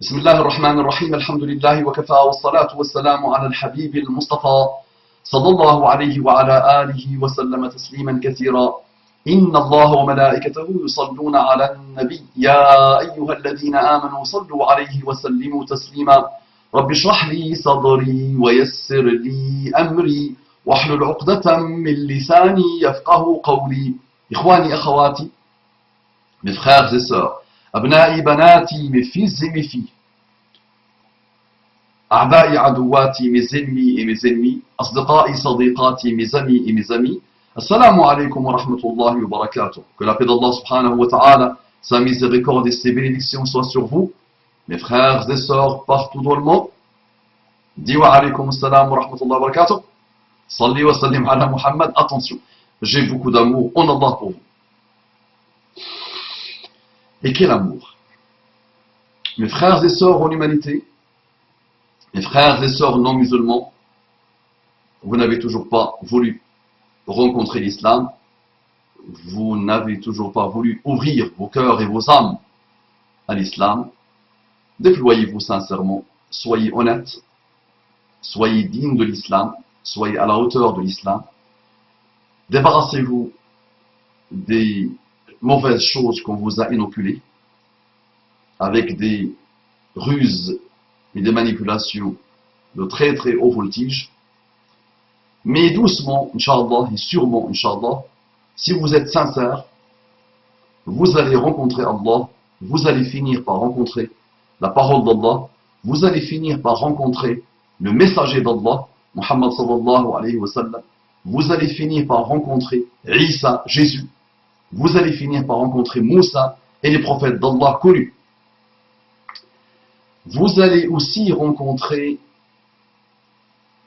بسم الله الرحمن الرحيم الحمد لله وكفى والصلاة والسلام على الحبيب المصطفى صلى الله عليه وعلى آله وسلم تسليما كثيرا إن الله وملائكته يصلون على النبي يا أيها الذين آمنوا صلوا عليه وسلموا تسليما رب اشرح لي صدري ويسر لي أمري واحلل عقدة من لساني يفقه قولي إخواني أخواتي mes frères et sœurs أبنائي بناتي mes fils et mes filles أعدائي عدواتي mes ennemis et mes ennemis أصدقائي صديقاتي mes amis et mes amis Assalamu alaikum wa rahmatullahi wa barakatuh. Que la paix d'Allah subhanahu wa ta'ala, sa miséricorde et ses bénédictions soient sur vous, mes frères et sœurs partout dans le monde. Dis wa alaikum assalam wa rahmatullahi wa barakatuh. Salli wa sallim ala Muhammad. Attention, j'ai beaucoup d'amour en Allah pour vous. Et quel amour? Mes frères et sœurs en humanité, mes frères et sœurs non musulmans, vous n'avez toujours pas voulu rencontrer l'islam, vous n'avez toujours pas voulu ouvrir vos cœurs et vos âmes à l'islam, déployez-vous sincèrement, soyez honnêtes, soyez dignes de l'islam, soyez à la hauteur de l'islam, débarrassez-vous des mauvaises choses qu'on vous a inoculées, avec des ruses et des manipulations de très très haut voltige. Mais doucement, Inch'Allah, et sûrement, Inch'Allah, si vous êtes sincère, vous allez rencontrer Allah, vous allez finir par rencontrer la parole d'Allah, vous allez finir par rencontrer le messager d'Allah, Muhammad sallallahu alayhi wa sallam, vous allez finir par rencontrer Isa, Jésus, vous allez finir par rencontrer Moussa et les prophètes d'Allah connus. Vous allez aussi rencontrer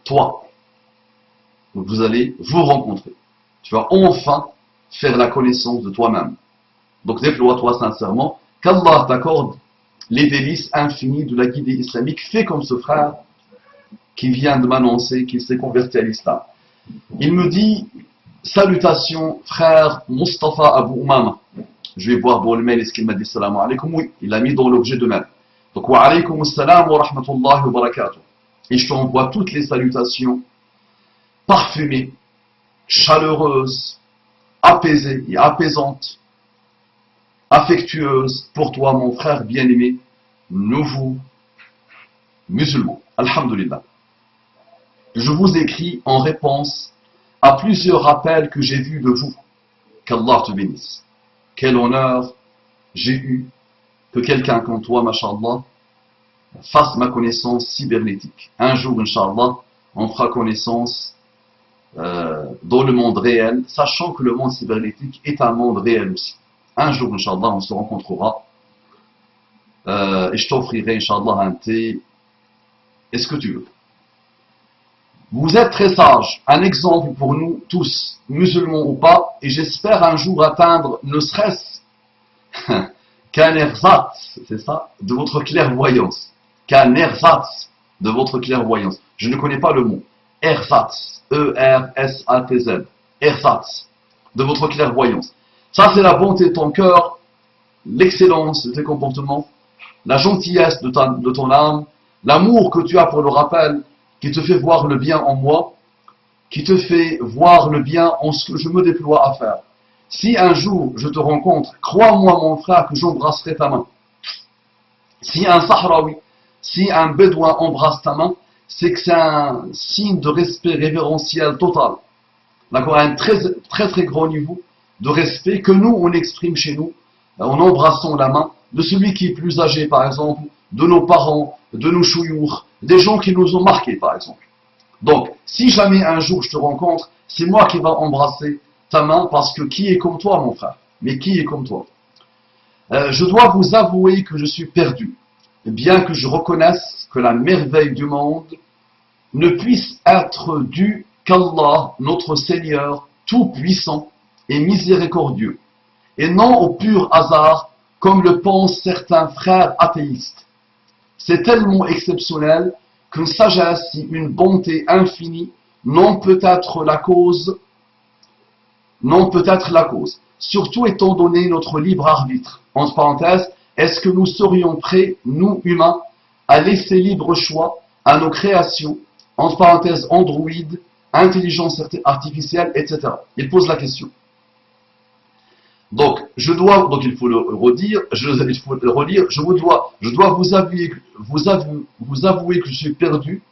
toi. Donc vous allez vous rencontrer. Tu vas enfin faire la connaissance de toi-même. Donc déploie-toi sincèrement, qu'Allah t'accorde les délices infinies de la guidée islamique. Fais comme ce frère qui vient de m'annoncer qu'il s'est converti à l'islam. Il me dit, salutations frère Mustafa Abu Umama. Je vais voir dans le mail est-ce qu'il m'a dit salam alaikum. Oui, il l'a mis dans l'objet de mail. Donc wa alaykum assalam wa rahmatullahi wa barakatuh. Et je t'envoie toutes les salutations parfumée, chaleureuse, apaisée et apaisante, affectueuse pour toi, mon frère bien-aimé, nouveau musulman. Alhamdulillah. Je vous écris en réponse à plusieurs rappels que j'ai vus de vous. Qu'Allah te bénisse. Quel honneur j'ai eu que quelqu'un comme toi, mashallah, fasse ma connaissance cybernétique. Un jour, inshallah, on fera connaissance dans le monde réel, sachant que le monde cybernétique est un monde réel aussi. Un jour, Inch'Allah, on se rencontrera et je t'offrirai, Inch'Allah, un thé et ce que tu veux. Vous êtes très sages, un exemple pour nous tous, musulmans ou pas, et j'espère un jour atteindre, ne serait-ce qu'un ersatz, c'est ça, de votre clairvoyance. Qu'un ersatz de votre clairvoyance. Je ne connais pas le mot. Ersatz, E-R-S-A-T-Z, ersatz, de votre clairvoyance. Ça, c'est la bonté de ton cœur, l'excellence de tes comportements, la gentillesse de ton âme, l'amour que tu as pour le rappel, qui te fait voir le bien en moi, qui te fait voir le bien en ce que je me déploie à faire. Si un jour je te rencontre, crois-moi mon frère que j'embrasserai ta main. Si un Sahraoui, si un Bédouin embrasse ta main, c'est que c'est un signe de respect révérentiel total. D'accord, à un très, très très grand niveau de respect que nous, on exprime chez nous, en embrassant la main de celui qui est plus âgé, par exemple, de nos parents, de nos chouyours, des gens qui nous ont marqués, par exemple. Donc, si jamais un jour je te rencontre, c'est moi qui va embrasser ta main, parce que qui est comme toi, mon frère? Mais qui est comme toi? Je dois vous avouer que je suis perdu. Bien que je reconnaisse que la merveille du monde ne puisse être due qu'Allah, notre Seigneur, tout-puissant et miséricordieux, et non au pur hasard, comme le pensent certains frères athéistes. C'est tellement exceptionnel qu'une sagesse et une bonté infinie n'en peut être la cause, surtout étant donné notre libre arbitre. Entre parenthèses, est-ce que nous serions prêts, nous humains, à laisser libre choix à nos créations, entre parenthèses Android, intelligence artificielle, etc. Il pose la question. Donc, il faut le redire, il faut le relire, je dois vous avouer que je suis perdu,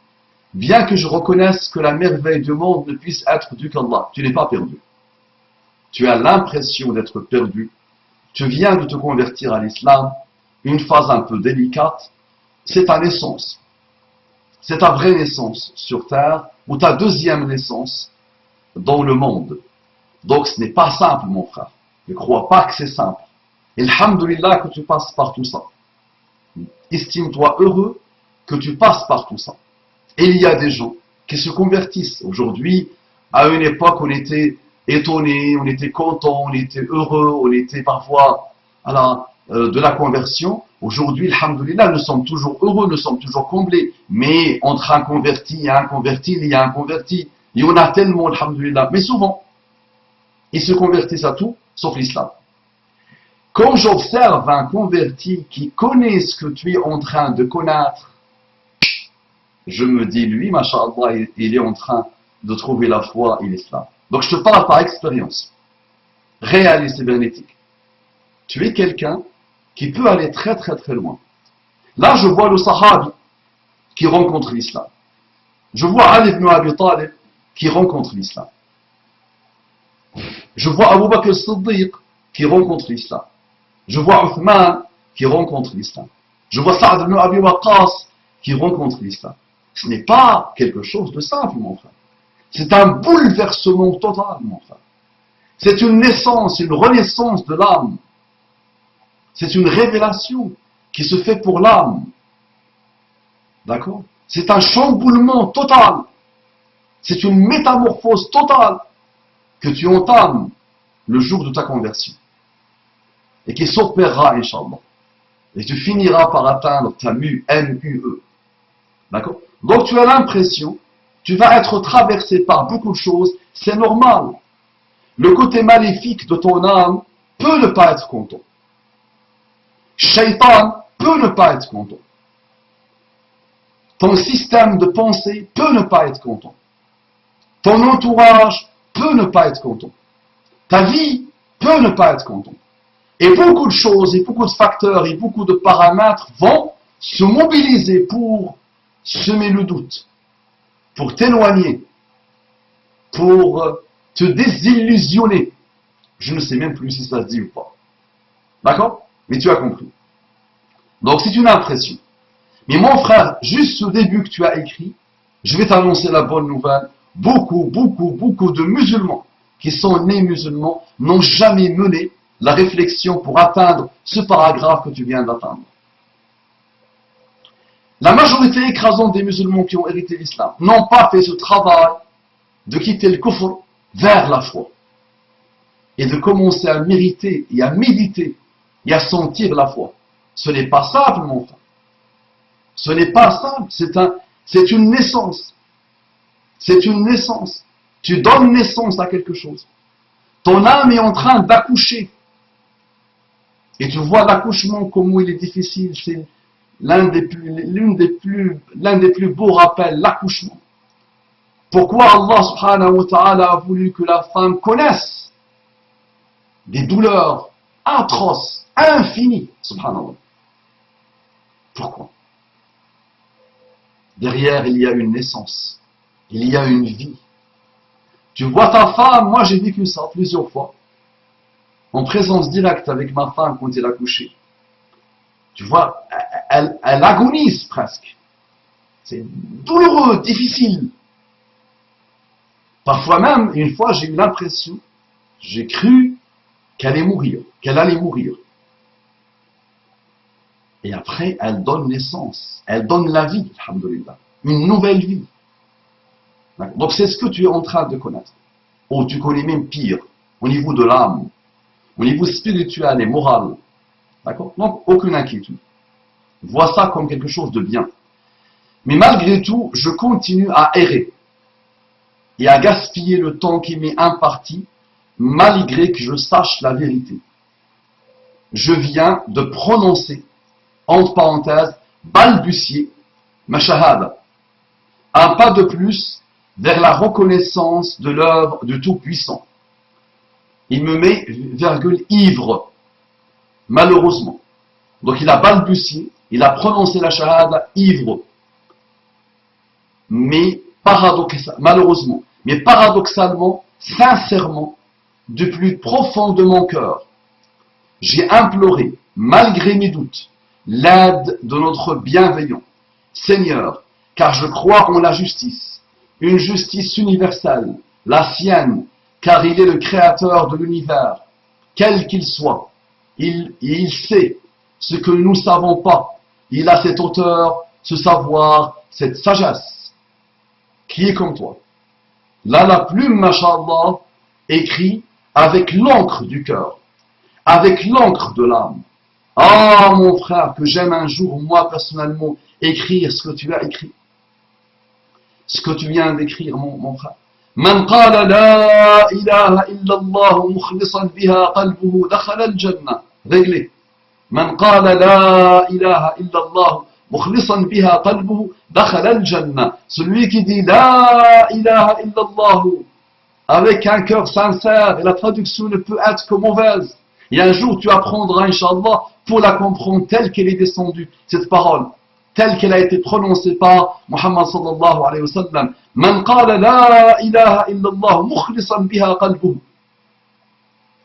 bien que je reconnaisse que la merveille du monde ne puisse être due qu'Allah. Tu n'es pas perdu. Tu as l'impression d'être perdu. Tu viens de te convertir à l'islam, une phase un peu délicate. C'est ta naissance. C'est ta vraie naissance sur terre, ou ta deuxième naissance dans le monde. Donc ce n'est pas simple, mon frère. Ne crois pas que c'est simple. Et alhamdoulilah que tu passes par tout ça. Estime-toi heureux que tu passes par tout ça. Et il y a des gens qui se convertissent. Aujourd'hui, à une époque, on était étonné, on était content, on était heureux, on était parfois de la conversion. Aujourd'hui, alhamdoulilah, nous sommes toujours heureux, nous sommes toujours comblés. Mais entre un converti, il y a un converti, il y a un converti. Il y en a tellement, alhamdoulilah. Mais souvent, ils se convertissent à tout, sauf l'islam. Quand j'observe un converti qui connaît ce que tu es en train de connaître, je me dis, lui, masha'Allah, il est en train de trouver la foi et l'islam. Donc je te parle par expérience, réelle et cybernétique. Tu es quelqu'un qui peut aller très très très loin. Là, je vois le sahabi qui rencontre l'islam. Je vois Ali ibn Abi Talib qui rencontre l'islam. Je vois Abu Bakr as-Siddiq qui rencontre l'islam. Je vois Uthman qui rencontre l'islam. Je vois Sa'd ibn Abi Waqqas qui rencontre l'islam. Ce n'est pas quelque chose de simple, mon frère. C'est un bouleversement total, mon frère. C'est une naissance, une renaissance de l'âme. C'est une révélation qui se fait pour l'âme. D'accord? C'est un chamboulement total. C'est une métamorphose totale que tu entames le jour de ta conversion. Et qui s'opérera, Inch'Allah. Et tu finiras par atteindre ta MUE. D'accord? Donc tu as l'impression, tu vas être traversé par beaucoup de choses, c'est normal. Le côté maléfique de ton âme peut ne pas être content. Shaitan peut ne pas être content. Ton système de pensée peut ne pas être content. Ton entourage peut ne pas être content. Ta vie peut ne pas être content. Et beaucoup de choses, et beaucoup de facteurs, et beaucoup de paramètres vont se mobiliser pour semer le doute, pour t'éloigner, pour te désillusionner. Je ne sais même plus si ça se dit ou pas. D'accord? Mais tu as compris. Donc c'est une impression. Mais mon frère, juste au début que tu as écrit, je vais t'annoncer la bonne nouvelle. Beaucoup de musulmans qui sont nés musulmans n'ont jamais mené la réflexion pour atteindre ce paragraphe que tu viens d'atteindre. La majorité écrasante des musulmans qui ont hérité l'islam n'ont pas fait ce travail de quitter le kufr vers la foi et de commencer à mériter et à méditer et à sentir la foi. Ce n'est pas simple, mon frère. Ce n'est pas simple, c'est une naissance. C'est une naissance. Tu donnes naissance à quelque chose. Ton âme est en train d'accoucher. Et tu vois l'accouchement, comment il est difficile. C'est l'un des plus beaux rappels, l'accouchement. Pourquoi Allah subhanahu wa ta'ala a voulu que la femme connaisse des douleurs atroces, infinies, subhanallah. Pourquoi? Derrière, il y a une naissance. Il y a une vie. Tu vois ta femme, moi j'ai vécu ça plusieurs fois, en présence directe avec ma femme quand elle a couché. Tu vois, elle agonise presque. C'est douloureux, difficile. Parfois même, une fois, j'ai eu l'impression, j'ai cru qu'elle allait mourir. Et après, elle donne naissance, elle donne la vie, alhamdoulilah, une nouvelle vie. Donc c'est ce que tu es en train de connaître. Ou tu connais même pire, au niveau de l'âme, au niveau spirituel et moral. D'accord? Donc aucune inquiétude. Vois ça comme quelque chose de bien. Mais malgré tout, je continue à errer et à gaspiller le temps qui m'est imparti, malgré que je sache la vérité. je viens de prononcer, entre parenthèses, balbutier, ma shahada. Un pas de plus vers la reconnaissance de l'œuvre du Tout-Puissant. Il me met, virgule, ivre, malheureusement. Donc il a balbutié, il a prononcé la shahada ivre. Mais malheureusement, mais paradoxalement, sincèrement, du plus profond de mon cœur, j'ai imploré, malgré mes doutes, l'aide de notre bienveillant Seigneur, car je crois en la justice, une justice universelle, la sienne, car il est le créateur de l'univers, quel qu'il soit. Il sait ce que nous ne savons pas. Il a cette hauteur, ce savoir, cette sagesse, qui est comme toi. Là, la plume, mashallah, écrit avec l'encre du cœur, avec l'encre de l'âme. Ah, mon frère, que j'aime un jour, moi, personnellement, écrire ce que tu as écrit. Ce que tu viens d'écrire, mon frère. من قال لا إله إلا الله مخلصا بها قلبه دخل الجنة. Réglé. من قال لا إله إلا الله مخلصا بها قلبه دخل الجنة. Celui qui dit لا إله إلا الله avec un cœur sincère, et la traduction ne peut être que mauvaise. Et un jour tu apprendras, Inch'Allah, pour la comprendre telle qu'elle est descendue, cette parole, telle qu'elle a été prononcée par Muhammad sallallahu alayhi wa sallam. Man qala la ilaha illallah mukhlisan biha qalbuhu.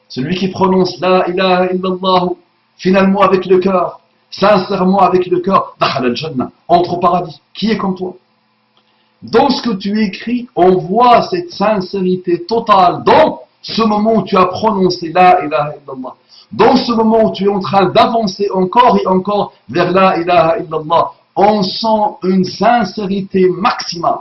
Celui qui prononce la ilaha illallah finalement avec le cœur, sincèrement avec le cœur, dakhal al-jannah, entre au paradis. Qui est comme toi? Dans ce que tu écris, on voit cette sincérité totale dans ce moment où tu as prononcé la ilaha illallah. Dans ce moment où tu es en train d'avancer encore et encore vers la ilaha illallah, on sent une sincérité maximale.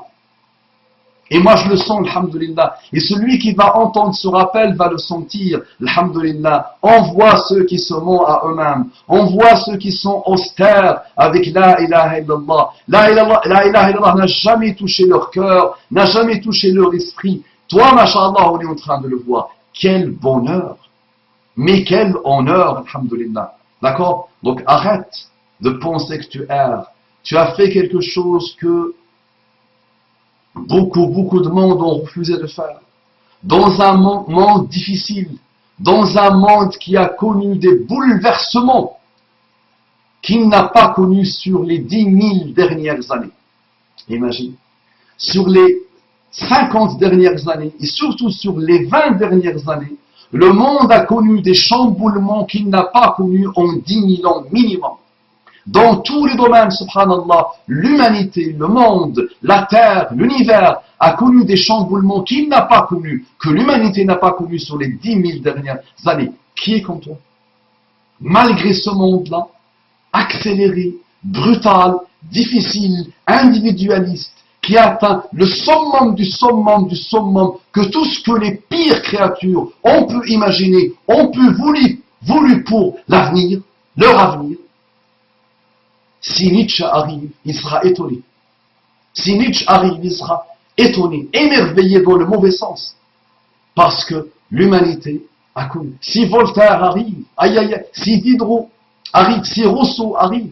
Et moi je le sens, alhamdulillah. Et celui qui va entendre ce rappel va le sentir, alhamdulillah. On voit ceux qui se mentent à eux-mêmes. On voit ceux qui sont austères avec la ilaha illallah. La ilaha illallah n'a jamais touché leur cœur, n'a jamais touché leur esprit. Toi, mashallah, on est en train de le voir. Quel bonheur! Mais quel honneur, alhamdulillah. D'accord? Donc arrête de penser que tu erres. Tu as fait quelque chose que beaucoup de monde ont refusé de faire. Dans un monde difficile, dans un monde qui a connu des bouleversements qu'il n'a pas connus sur les 10 000 dernières années. Imagine. Sur les 50 dernières années et surtout sur les 20 dernières années, le monde a connu des chamboulements qu'il n'a pas connus en 10 000 ans minimum. Dans tous les domaines, subhanallah, l'humanité, le monde, la terre, l'univers a connu des chamboulements qu'il n'a pas connus, que l'humanité n'a pas connus sur les 10 000 dernières années. Qui est comme toi? Malgré ce monde-là, accéléré, brutal, difficile, individualiste, qui atteint le summum du summum du summum, que tout ce que les pires créatures ont pu imaginer, ont pu voulu pour l'avenir, leur avenir. Si Nietzsche arrive, il sera étonné. Si Nietzsche arrive, il sera étonné, émerveillé dans le mauvais sens. Parce que l'humanité a connu. Si Voltaire arrive, si Diderot arrive, si Rousseau arrive,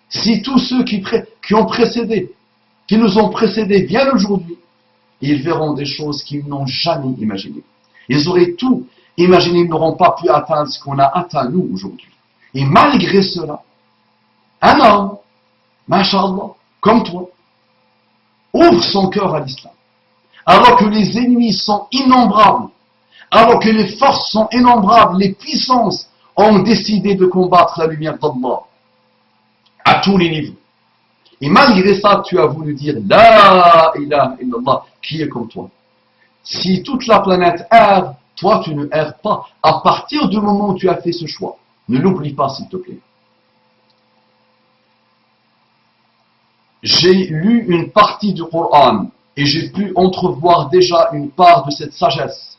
si tous ceux qui ont précédé, qui nous ont précédés viennent aujourd'hui, ils verront des choses qu'ils n'ont jamais imaginées. Ils auraient tout imaginé, ils n'auront pas pu atteindre ce qu'on a atteint nous aujourd'hui. Et malgré cela, un homme, mashallah, comme toi, ouvre son cœur à l'islam. Alors que les ennemis sont innombrables, alors que les forces sont innombrables, les puissances ont décidé de combattre la lumière d'Allah à tous les niveaux. Et malgré ça, tu as voulu dire La ilaha illallah, qui est comme toi. Si toute la planète erre, toi tu ne erres pas. À partir du moment où tu as fait ce choix, ne l'oublie pas s'il te plaît. J'ai lu une partie du Coran et j'ai pu entrevoir déjà une part de cette sagesse.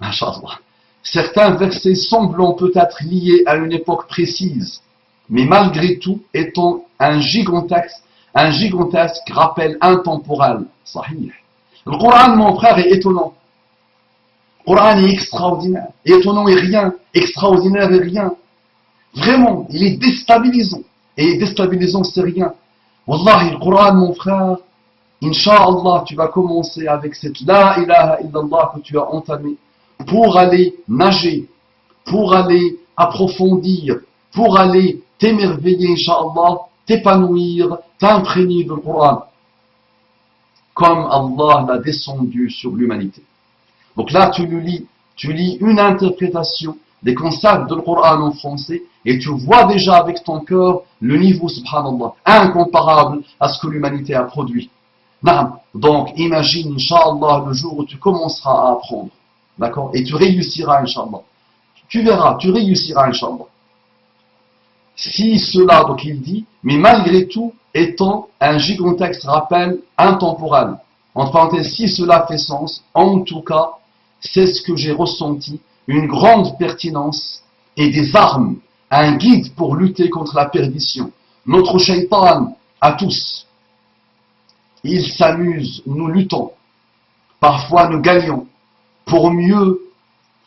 Masha'Allah. Certains versets semblent peut-être liés à une époque précise, mais malgré tout étant un gigantesque rappel intemporel. Sahih. Le Coran, mon frère, est étonnant. Le Coran est extraordinaire, et étonnant et rien, extraordinaire et rien. Vraiment, il est déstabilisant. Et déstabilisant, c'est rien. Wallahi, le Coran, mon frère, Inch'Allah, tu vas commencer avec cette La ilaha illallah que tu as entamée pour aller nager, pour aller approfondir, pour aller t'émerveiller, Inch'Allah, t'épanouir, t'imprégner du Coran, comme Allah l'a descendu sur l'humanité. Donc là, tu lis une interprétation des concepts de Coran en français et tu vois déjà avec ton cœur le niveau, subhanallah, incomparable à ce que l'humanité a produit. Donc, imagine, Inch'Allah, le jour où tu commenceras à apprendre. D'accord? Et tu réussiras, Inch'Allah. Tu verras, tu réussiras, Inch'Allah. Si cela, donc il dit, mais malgré tout, étant un gigantesque rappel intemporel. Entre parenthèses, si cela fait sens, en tout cas, c'est ce que j'ai ressenti, une grande pertinence et des armes, un guide pour lutter contre la perdition. Notre shaitan, à tous, il s'amuse, nous luttons. Parfois nous gagnons pour mieux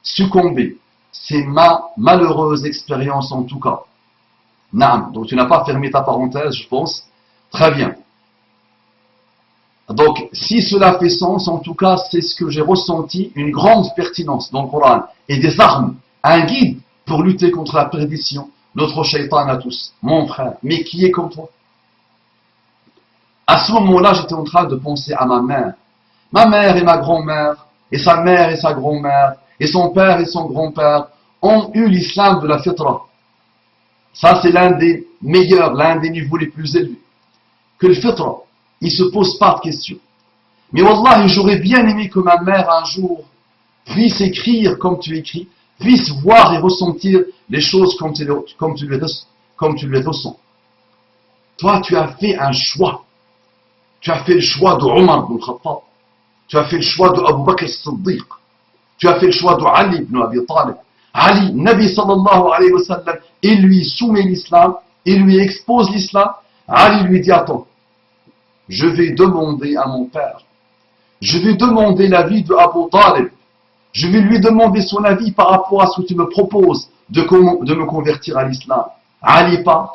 succomber. C'est ma malheureuse expérience en tout cas. Naam, donc tu n'as pas fermé ta parenthèse, je pense. Très bien. Donc, si cela fait sens, en tout cas, c'est ce que j'ai ressenti, une grande pertinence dans le Coran et des armes, un guide pour lutter contre la perdition, notre shaitan à tous. Mon frère, mais qui est comme toi? À ce moment-là, j'étais en train de penser à ma mère. Ma mère et ma grand-mère, et sa mère et sa grand-mère, et son père et son grand-père ont eu l'islam de la fitra. Ça, c'est l'un des meilleurs, l'un des niveaux les plus élevés. Que le fitra, il ne se pose pas de questions. Mais wallahi, j'aurais bien aimé que ma mère, un jour, puisse écrire comme tu écris, puisse voir et ressentir les choses comme tu les ressens. Toi, tu as fait un choix. Tu as fait le choix de Omar ibn Khattab. Tu as fait le choix de Abu Bakr as-Siddiq. Tu as fait le choix de Ali ibn Abi Talib. Ali, Nabi sallallahu alayhi wa sallam, il lui soumet l'islam, il lui expose l'islam. Ali lui dit, attends, je vais demander à mon père, je vais demander l'avis de Abu Talib, je vais lui demander son avis par rapport à ce que tu me proposes de me convertir à l'islam. Ali part,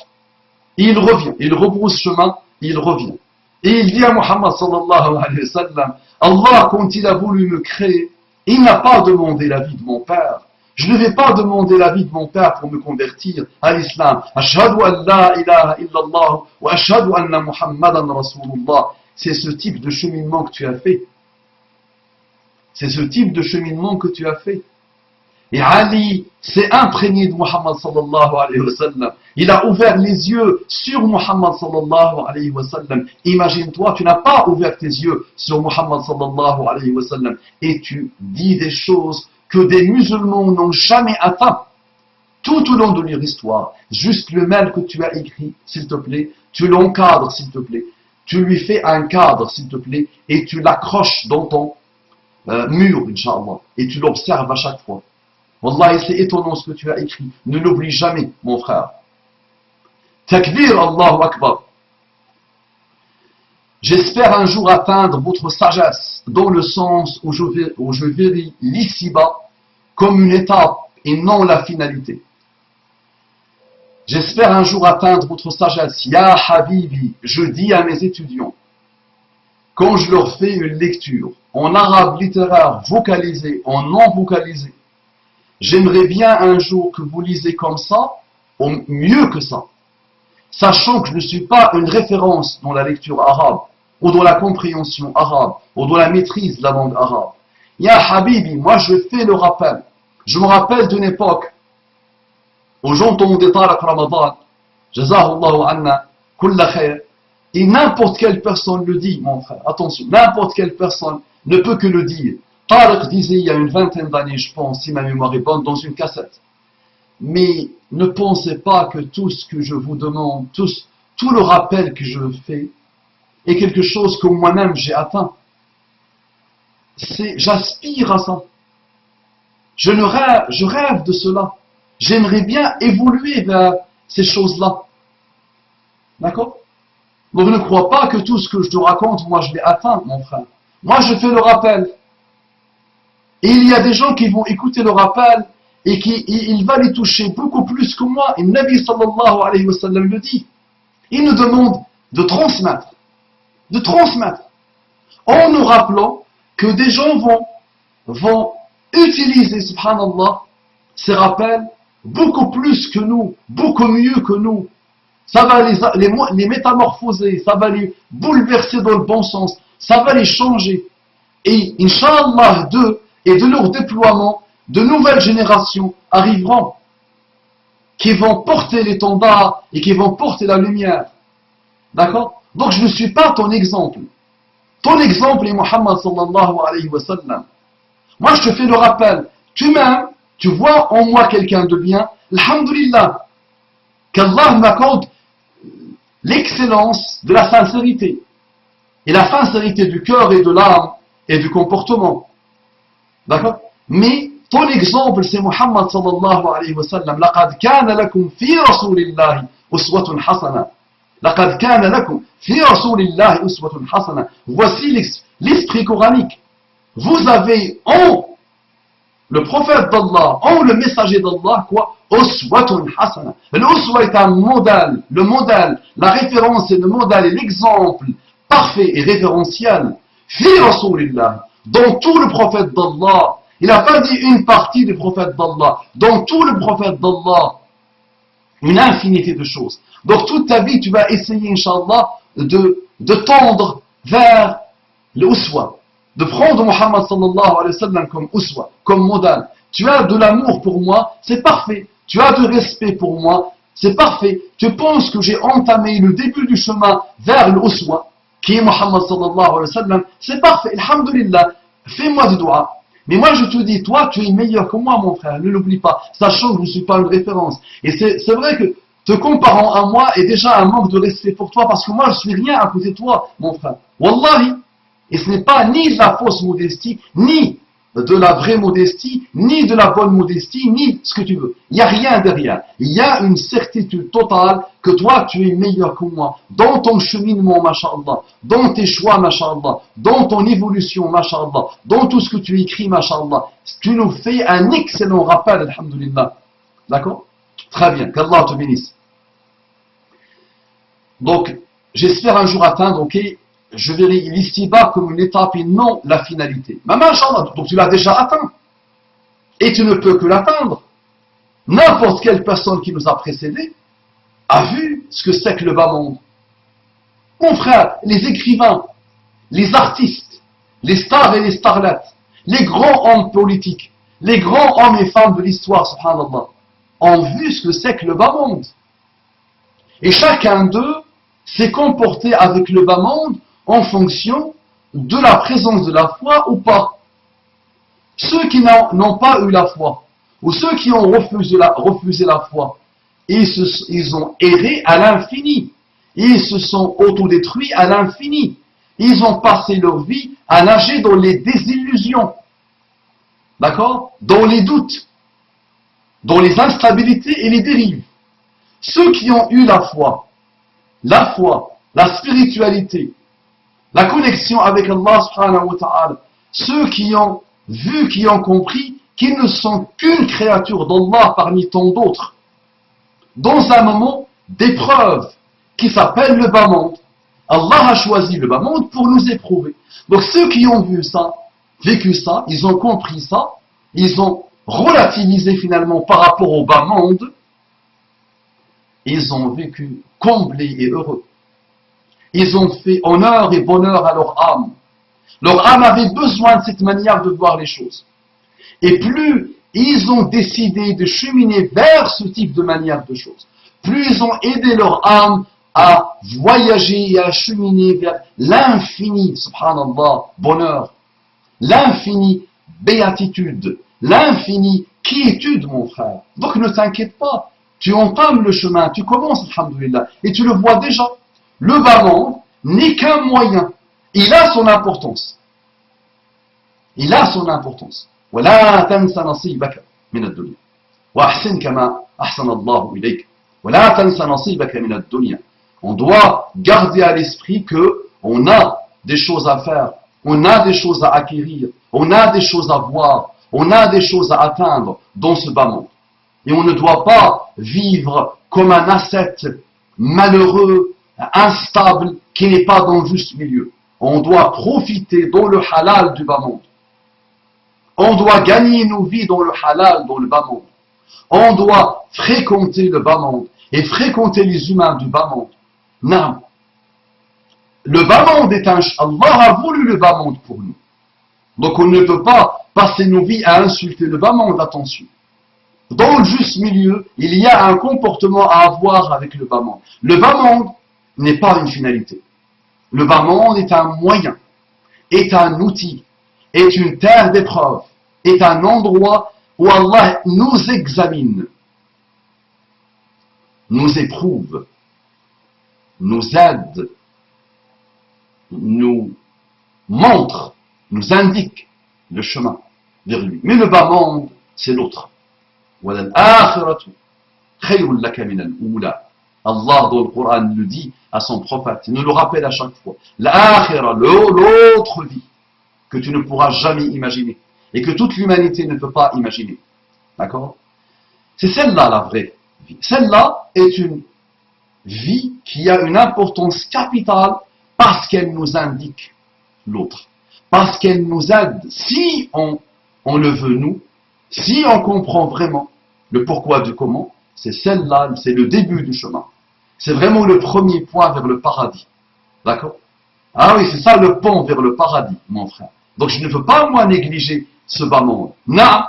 il revient, il rebrousse chemin, il revient. Et il dit à Muhammad sallallahu alayhi wa sallam, Allah, quand il a voulu me créer, il n'a pas demandé l'avis de mon père. Je ne vais pas demander l'avis de mon père pour me convertir à l'islam. Ashhadu an la ilaha illallah wa ashhadu anna Muhammadan Rasulullah. C'est ce type de cheminement que tu as fait. C'est ce type de cheminement que tu as fait. Et Ali s'est imprégné de Muhammad sallallahu alayhi wa sallam. Il a ouvert les yeux sur Muhammad sallallahu alayhi wa sallam. Imagine-toi, tu n'as pas ouvert tes yeux sur Muhammad sallallahu alayhi wa sallam. Et tu dis des choses que des musulmans n'ont jamais atteint. Tout au long de leur histoire. Juste le mail que tu as écrit, s'il te plaît, tu l'encadres, s'il te plaît. Tu lui fais un cadre, s'il te plaît, et tu l'accroches dans ton mur, Inch'Allah. Et tu l'observes à chaque fois. Wallahi, c'est étonnant ce que tu as écrit. Ne l'oublie jamais, mon frère. Takbir, Allahu Akbar. J'espère un jour atteindre votre sagesse dans le sens où je verrai l'ici-bas comme une étape et non la finalité. J'espère un jour atteindre votre sagesse. Ya Habibi, je dis à mes étudiants, quand je leur fais une lecture en arabe littéraire vocalisé, en non vocalisé, j'aimerais bien un jour que vous lisez comme ça, ou mieux que ça, sachant que je ne suis pas une référence dans la lecture arabe, ou dans la compréhension arabe, ou dans la maîtrise de la langue arabe. Ya Habibi, moi je fais le rappel. Je me rappelle d'une époque où j'entendais Tariq Ramadan, Jazahullahu anna, kulla khair, et n'importe quelle personne le dit, mon frère, attention, n'importe quelle personne ne peut que le dire. Tariq disait il y a une vingtaine d'années, je pense, si ma mémoire est bonne, dans une cassette. Mais ne pensez pas que tout ce que je vous demande, tout le rappel que je fais, est quelque chose que moi-même j'ai atteint. J'aspire à ça. Je rêve de cela. J'aimerais bien évoluer vers ces choses-là. D'accord? Donc ne crois pas que tout ce que je te raconte, moi je l'ai atteint, mon frère. Moi je fais le rappel. Et il y a des gens qui vont écouter le rappel et qui il va les toucher beaucoup plus que moi. Et le Nabi sallallahu alayhi wa sallam le dit. Il nous demande de transmettre, en nous rappelant que des gens vont utiliser, subhanallah, ces rappels beaucoup plus que nous, beaucoup mieux que nous. Ça va les métamorphoser, ça va les bouleverser dans le bon sens, ça va les changer. Et, Inch'Allah, de leur déploiement, de nouvelles générations arriveront qui vont porter l'étendard et qui vont porter la lumière. D'accord? Donc je ne suis pas ton exemple. Ton exemple est Muhammad sallallahu alayhi wa sallam. Moi je te fais le rappel. Tu m'aimes, tu vois en moi quelqu'un de bien. Alhamdulillah. Qu'Allah m'accorde l'excellence de la sincérité. Et la sincérité du cœur et de l'âme et du comportement. D'accord? Mais ton exemple c'est Muhammad sallallahu alayhi wa sallam. لَقَدْ كَانَ لَكُمْ فِي رَسُولِ اللَّهِ أُسْوَةٌ حَسَنَةٌ. لَقَدْ كَانَ لَكُمْ فِي رَسُولِ اللَّهِ أُسْوَةٌ حَسَنَةٌ. Voici l'esprit coranique. Vous avez en le prophète d'Allah, en le messager d'Allah, quoi? Uswatun hasana. L'uswa est un modèle, le modèle, la référence et le modèle et l'exemple parfait et référentiel. Fi Rasulillah, dans tout le prophète d'Allah. Il n'a pas dit une partie du prophète d'Allah. Dans tout le prophète d'Allah, une infinité de choses. Donc toute ta vie, tu vas essayer, Inch'Allah, de tendre vers le uswa. De prendre Muhammad sallallahu alayhi wa sallam comme uswa, comme modèle. Tu as de l'amour pour moi, c'est parfait. Tu as du respect pour moi, c'est parfait. Tu penses que j'ai entamé le début du chemin vers le uswa, qui est Muhammad sallallahu alayhi wa sallam, c'est parfait. Alhamdulillah, fais-moi du dua. Mais moi je te dis, toi tu es meilleur que moi mon frère, ne l'oublie pas, sachant que je ne suis pas une référence. Et c'est vrai que te comparant à moi est déjà un manque de respect pour toi, parce que moi je suis rien à côté de toi mon frère. Wallahi. Et ce n'est pas ni de la fausse modestie, ni de la vraie modestie, ni de la bonne modestie, ni ce que tu veux. Il n'y a rien derrière. Il y a une certitude totale que toi, tu es meilleur que moi. Dans ton cheminement, masha'Allah, dans tes choix, masha'Allah, dans ton évolution, masha'Allah, dans tout ce que tu écris, masha'Allah. Tu nous fais un excellent rappel, alhamdulillah. D'accord? Très bien. Qu'Allah te bénisse. Donc, j'espère un jour atteindre, ok? Je verrai l'ici-bas comme une étape et non la finalité. Mais Inch'Allah, donc tu l'as déjà atteint. Et tu ne peux que l'atteindre. N'importe quelle personne qui nous a précédés a vu ce que c'est que le bas monde. Mon frère, les écrivains, les artistes, les stars et les starlettes, les grands hommes politiques, les grands hommes et femmes de l'histoire, subhanallah, ont vu ce que c'est que le bas monde. Et chacun d'eux s'est comporté avec le bas monde en fonction de la présence de la foi ou pas. Ceux qui n'ont pas eu la foi, ou ceux qui ont refusé la foi, ils ont erré à l'infini. Ils se sont autodétruits à l'infini. Ils ont passé leur vie à nager dans les désillusions. D'accord? Dans les doutes, dans les instabilités et les dérives. Ceux qui ont eu la foi, la spiritualité, la connexion avec Allah subhanahu wa ta'ala, ceux qui ont vu, qui ont compris qu'ils ne sont qu'une créature d'Allah parmi tant d'autres, dans un moment d'épreuve qui s'appelle le bas monde. Allah a choisi le bas monde pour nous éprouver. Donc ceux qui ont vu ça, vécu ça, ils ont compris ça, ils ont relativisé finalement par rapport au bas monde, ils ont vécu comblés et heureux. Ils ont fait honneur et bonheur à leur âme. Leur âme avait besoin de cette manière de voir les choses. Et plus ils ont décidé de cheminer vers ce type de manière de choses, plus ils ont aidé leur âme à voyager et à cheminer vers l'infini, subhanallah, bonheur, l'infini béatitude, l'infini quiétude, mon frère. Donc ne t'inquiète pas, tu entames le chemin, tu commences, alhamdoulilah, et tu le vois déjà. Le bas monde n'est qu'un moyen. Il a son importance. Il a son importance. ولا تنس نصيبك من الدنيا وأحسن كما أحسن الله إليك ولا تنس نصيبك من الدنيا. On doit garder à l'esprit que on a des choses à faire. on a des choses à acquérir, on a des choses à voir, on a des choses à atteindre dans ce bas monde. Et on ne doit pas vivre comme un ascète malheureux, instable, qui n'est pas dans le juste milieu. On doit profiter dans le halal du bas monde. On doit gagner nos vies dans le halal, dans le bas monde. On doit fréquenter le bas monde et fréquenter les humains du bas monde. Non. Le bas monde est un... Allah a voulu le bas monde pour nous. Donc on ne peut pas passer nos vies à insulter le bas monde, attention. Dans le juste milieu, il y a un comportement à avoir avec le bas monde. Le bas monde n'est pas une finalité. Le bas monde est un moyen, est un outil, est une terre d'épreuve, est un endroit où Allah nous examine, nous éprouve, nous aide, nous montre, nous indique le chemin vers lui. Mais le bas monde, c'est l'autre. Allah dans le Coran le dit à son prophète, il nous le rappelle à chaque fois. L'akhira, l'autre vie que tu ne pourras jamais imaginer et que toute l'humanité ne peut pas imaginer. D'accord? C'est celle-là la vraie vie. Celle-là est une vie qui a une importance capitale parce qu'elle nous indique l'autre. Parce qu'elle nous aide, si on le veut nous, si on comprend vraiment le pourquoi du comment, c'est celle-là, c'est le début du chemin. C'est vraiment le premier point vers le paradis. D'accord? Ah oui, c'est ça le pont vers le paradis, mon frère. Donc je ne veux pas, moi, négliger ce bas monde. Non!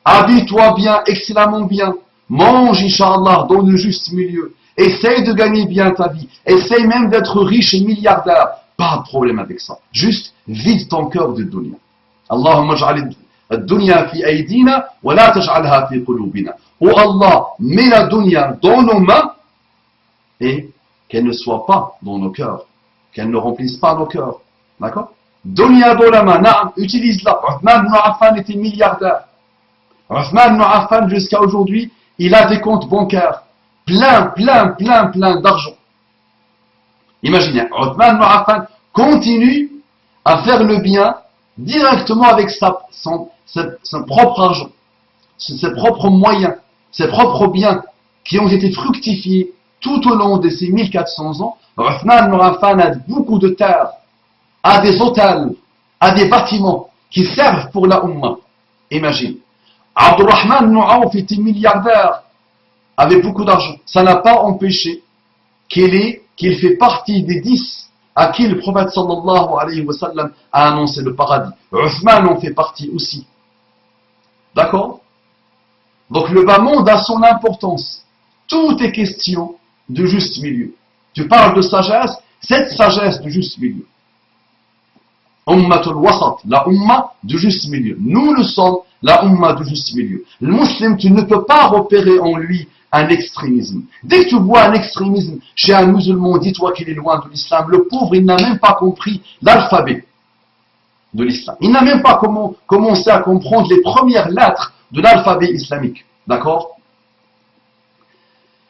Habille-toi bien, excellemment bien. Mange, Inch'Allah, dans le juste milieu. Essaye de gagner bien ta vie. Essaye même d'être riche et milliardaire. Pas de problème avec ça. Juste vide ton cœur de dunya. Allahumma ja'al ad-dunya fi aydina wa la taj'alha fi qulubina. Oh Allah, mets la dunya dans nos mains et qu'elle ne soit pas dans nos cœurs. Qu'elle ne remplisse pas nos cœurs. D'accord? Dunya dans la main, naam, utilise-la. Uthman ibn Affan était milliardaire. Uthman ibn Affan, jusqu'à aujourd'hui, il a des comptes bancaires. Plein d'argent. Imaginez, Uthman ibn Affan continue à faire le bien directement avec son propre argent, ses propres moyens, ses propres biens qui ont été fructifiés tout au long de ces 1400 ans. Uthman ibn Affan a beaucoup de terres, a des hôtels, a des bâtiments qui servent pour la Ummah. Imagine. Abdurrahman ibn Awf était milliardaire, avait beaucoup d'argent. Ça n'a pas empêché qu'il fait partie des 10 à qui le prophète sallallahu alayhi wa sallam a annoncé le paradis. Uthman en fait partie aussi. D'accord? Donc le bas monde a son importance. Tout est question de juste milieu. Tu parles de sagesse, cette sagesse du juste milieu. Ummatul wasat, la umma du juste milieu. Nous le sommes la umma du juste milieu. Le musulman, tu ne peux pas repérer en lui un extrémisme. Dès que tu vois un extrémisme chez un musulman, dis-toi qu'il est loin de l'islam. Le pauvre, il n'a même pas compris l'alphabet de l'islam. Il n'a même pas commencé à comprendre les premières lettres de l'alphabet islamique. D'accord?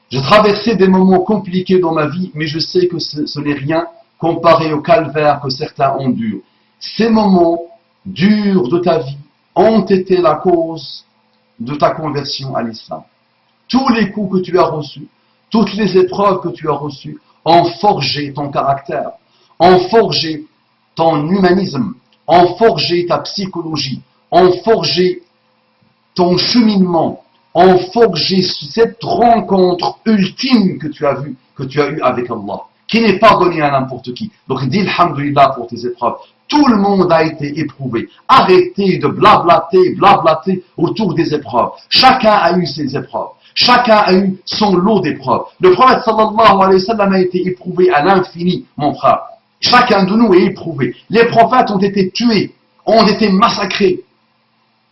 J'ai traversé des moments compliqués dans ma vie, mais je sais que ce n'est rien comparé au calvaire que certains endurent. Ces moments durs de ta vie ont été la cause de ta conversion à l'islam. Tous les coups que tu as reçus, toutes les épreuves que tu as reçues ont forgé ton caractère, ont forgé ton humanisme, ont forgé ta psychologie, ont forgé ton cheminement, ont forgé cette rencontre ultime que tu as vue, que tu as eue avec Allah, qui n'est pas donnée à n'importe qui. Donc dis alhamdulillah pour tes épreuves. Tout le monde a été éprouvé. Arrêtez de blablater autour des épreuves. Chacun a eu ses épreuves. Chacun a eu son lot d'épreuves. Le prophète sallallahu alayhi wa sallam a été éprouvé à l'infini, mon frère. Chacun de nous est éprouvé. Les prophètes ont été tués, ont été massacrés.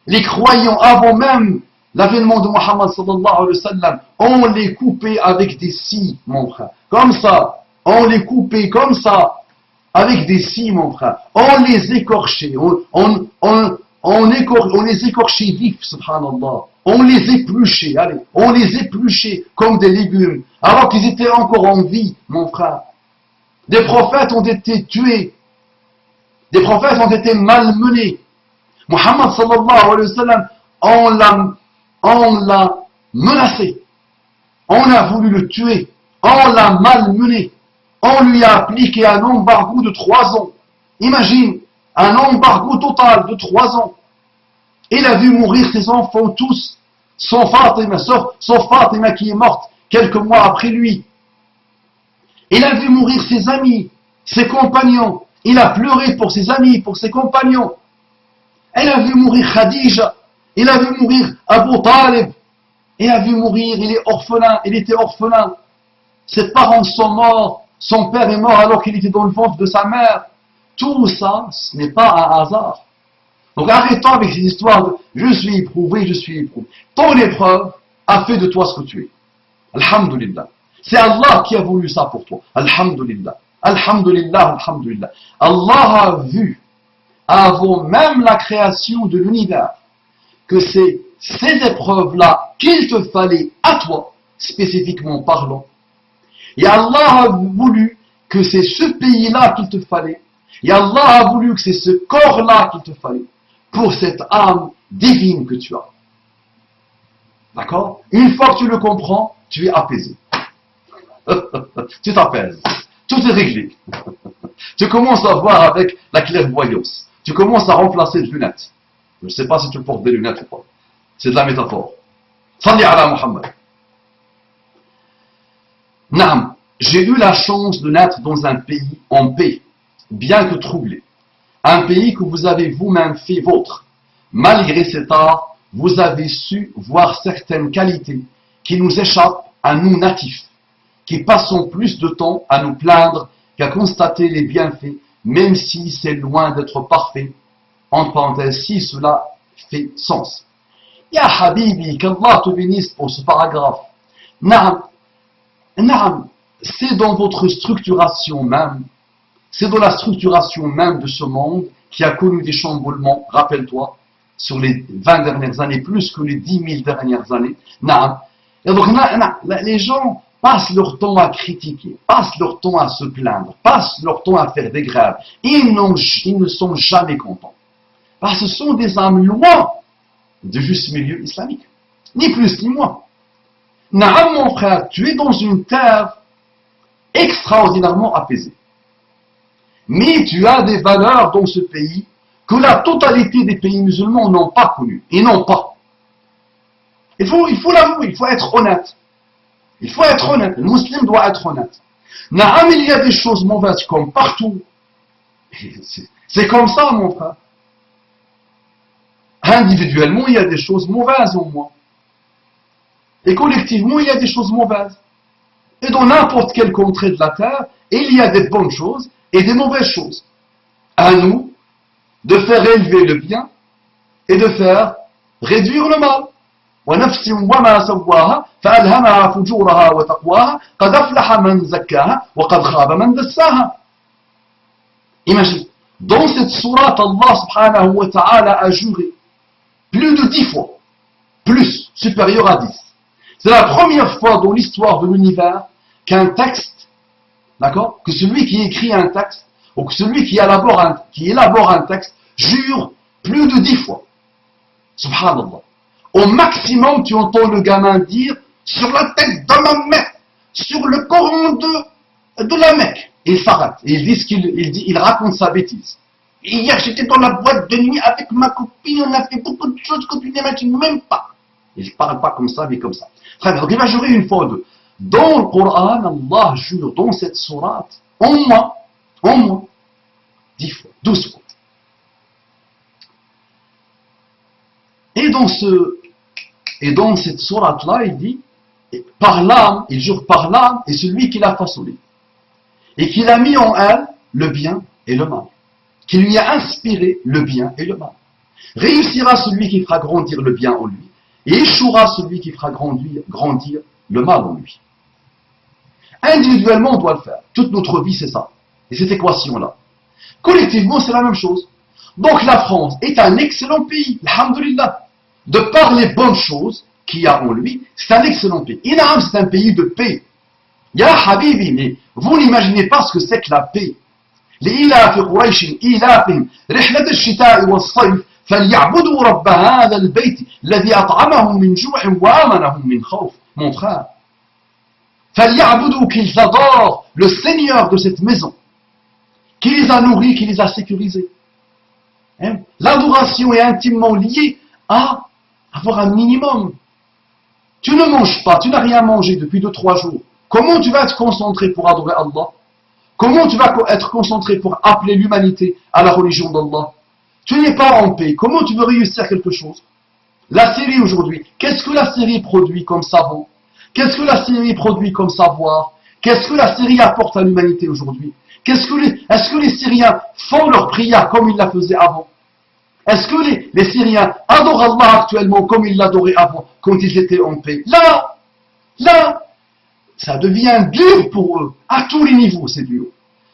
Les croyants, avant même l'avènement de Muhammad sallallahu alayhi wa sallam, on les coupait avec des scies, mon frère. Comme ça. On les coupait comme ça. Avec des scies, mon frère. On les écorchait. On les écorchait vifs, subhanallah. On les épluchait, allez. On les épluchait comme des légumes. Alors qu'ils étaient encore en vie, mon frère. Des prophètes ont été tués. Des prophètes ont été malmenés. Muhammad sallallahu alayhi wa sallam, on l'a menacé. On a voulu le tuer. On l'a malmené. On lui a appliqué un embargo de 3 ans. Imagine, un embargo total de 3 ans. Il a vu mourir ses enfants tous, sauf Fatima qui est morte quelques mois après lui. Il a vu mourir ses amis, ses compagnons. Il a pleuré pour ses amis, pour ses compagnons. Il a vu mourir Khadija. Il a vu mourir Abu Talib. Il a vu mourir, il est orphelin, il était orphelin. Ses parents sont morts. Son père est mort alors qu'il était dans le ventre de sa mère. Tout ça, ce n'est pas un hasard. Donc arrêtons avec ces histoires de « je suis éprouvé, je suis éprouvé ». Ton épreuve a fait de toi ce que tu es. Alhamdulillah. C'est Allah qui a voulu ça pour toi. Alhamdulillah. Alhamdulillah, alhamdulillah. Allah a vu, avant même la création de l'univers, que c'est ces épreuves-là qu'il te fallait à toi, spécifiquement parlant. Et Allah a voulu que c'est ce pays-là qu'il te fallait. Et Allah a voulu que c'est ce corps-là qu'il te fallait pour cette âme divine que tu as. D'accord? Une fois que tu le comprends, tu es apaisé. Tu t'apaises. Tout est réglé. Tu commences à voir avec la clairvoyance. Tu commences à remplacer les lunettes. Je ne sais pas si tu portes des lunettes ou pas. C'est de la métaphore. Salli ala Muhammad. Naam, j'ai eu la chance de naître dans un pays en paix, bien que troublé. Un pays que vous avez vous-même fait vôtre. Malgré cet art, vous avez su voir certaines qualités qui nous échappent à nous natifs, qui passons plus de temps à nous plaindre qu'à constater les bienfaits, même si c'est loin d'être parfait. Entre parenthèses, si cela fait sens. Ya Habibi, qu'Allah te bénisse pour ce paragraphe. Naam, c'est dans votre structuration même, c'est dans la structuration même de ce monde qui a connu des chamboulements, rappelle-toi, sur les 20 dernières années, plus que les 10 000 dernières années. Naam. Et donc, les gens passent leur temps à critiquer, passent leur temps à se plaindre, passent leur temps à faire des grèves. Ils ne sont jamais contents. Parce que ce sont des âmes loin de juste milieu islamique. Ni plus ni moins. Naam, mon frère, tu es dans une terre extraordinairement apaisée. Mais tu as des valeurs dans ce pays que la totalité des pays musulmans n'ont pas connues. Ils n'ont pas. Il faut l'avouer, il faut être honnête. Il faut être honnête. Le musulman doit être honnête. Naam, il y a des choses mauvaises comme partout. C'est comme ça, mon frère. Individuellement, il y a des choses mauvaises au moins. Et collectivement, il y a des choses mauvaises. Et dans n'importe quel contrée de la terre, il y a des bonnes choses et des mauvaises choses. À nous de faire élever le bien et de faire réduire le mal. وَنَفْسٍ وَمَا سَوَّاهَا فَأَلْهَمَهَا فُجُورَهَا وَتَقْوَاهَا قَدْ أَفْلَحَ مَنْ زَكَّاهَا وَقَدْ خَابَ مَنْ دَسَّاهَا. Imagine, dans cette sourate, Allah subhanahu wa ta'ala a juré plus de 10 fois, plus, supérieur à 10. C'est la première fois dans l'histoire de l'univers qu'un texte, d'accord, que celui qui écrit un texte, ou que celui qui élabore un texte, jure plus de 10 fois. Subhanallah. Au maximum, tu entends le gamin dire sur la tête de ma mère, sur le Coran de la Mecque. Il s'arrête. Et il raconte sa bêtise. Hier, j'étais dans la boîte de nuit avec ma copine, on a fait beaucoup de choses que tu n'imagines même pas. Il ne parle pas comme ça, mais comme ça. Très bien. Donc il va jurer une fois ou deux. Dans le Coran, Allah jure dans cette sourate, au moins, 10 fois, 12 fois. Et dans cette sourate-là, il dit, par l'âme, il jure par l'âme et celui qui l'a façonné. Et qu'il a mis en elle le bien et le mal. Qui lui a inspiré le bien et le mal. Réussira celui qui fera grandir le bien en lui, et échouera celui qui fera grandir le mal en lui. Individuellement, on doit le faire. Toute notre vie, c'est ça. Et cette équation-là. Collectivement, c'est la même chose. Donc la France est un excellent pays, alhamdulillah. De par les bonnes choses qu'il y a en lui, c'est un excellent pays. Inam, c'est un pays de paix. Ya Habibi, mais vous n'imaginez pas ce que c'est que la paix. لإيلاف قريش إيلافهم رحلة الشتاء والصيف فليعبدوا رب هذا البيت الذي أطعمهم من جوع وآمنهم من خوف. Mon frère, فليعبدوا, qu'ils adorent le Seigneur de cette maison, qui les a nourris, qui les a sécurisés. Hein? L'adoration est intimement liée à avoir un minimum. Tu ne manges pas, tu n'as rien mangé depuis 2-3 jours. Comment tu vas être concentré pour adorer Allah? Comment tu vas être concentré pour appeler l'humanité à la religion d'Allah? Tu n'es pas en paix. Comment tu veux réussir quelque chose? La Syrie aujourd'hui, qu'est-ce que la Syrie produit comme savon? Qu'est-ce que la Syrie produit comme savoir? Qu'est-ce que la Syrie apporte à l'humanité aujourd'hui? Est-ce que les Syriens font leur prière comme ils la faisaient avant? Est-ce que les Syriens adorent Allah actuellement comme ils l'adoraient avant, quand ils étaient en paix? Là, ça devient dur pour eux. À tous les niveaux, c'est dur.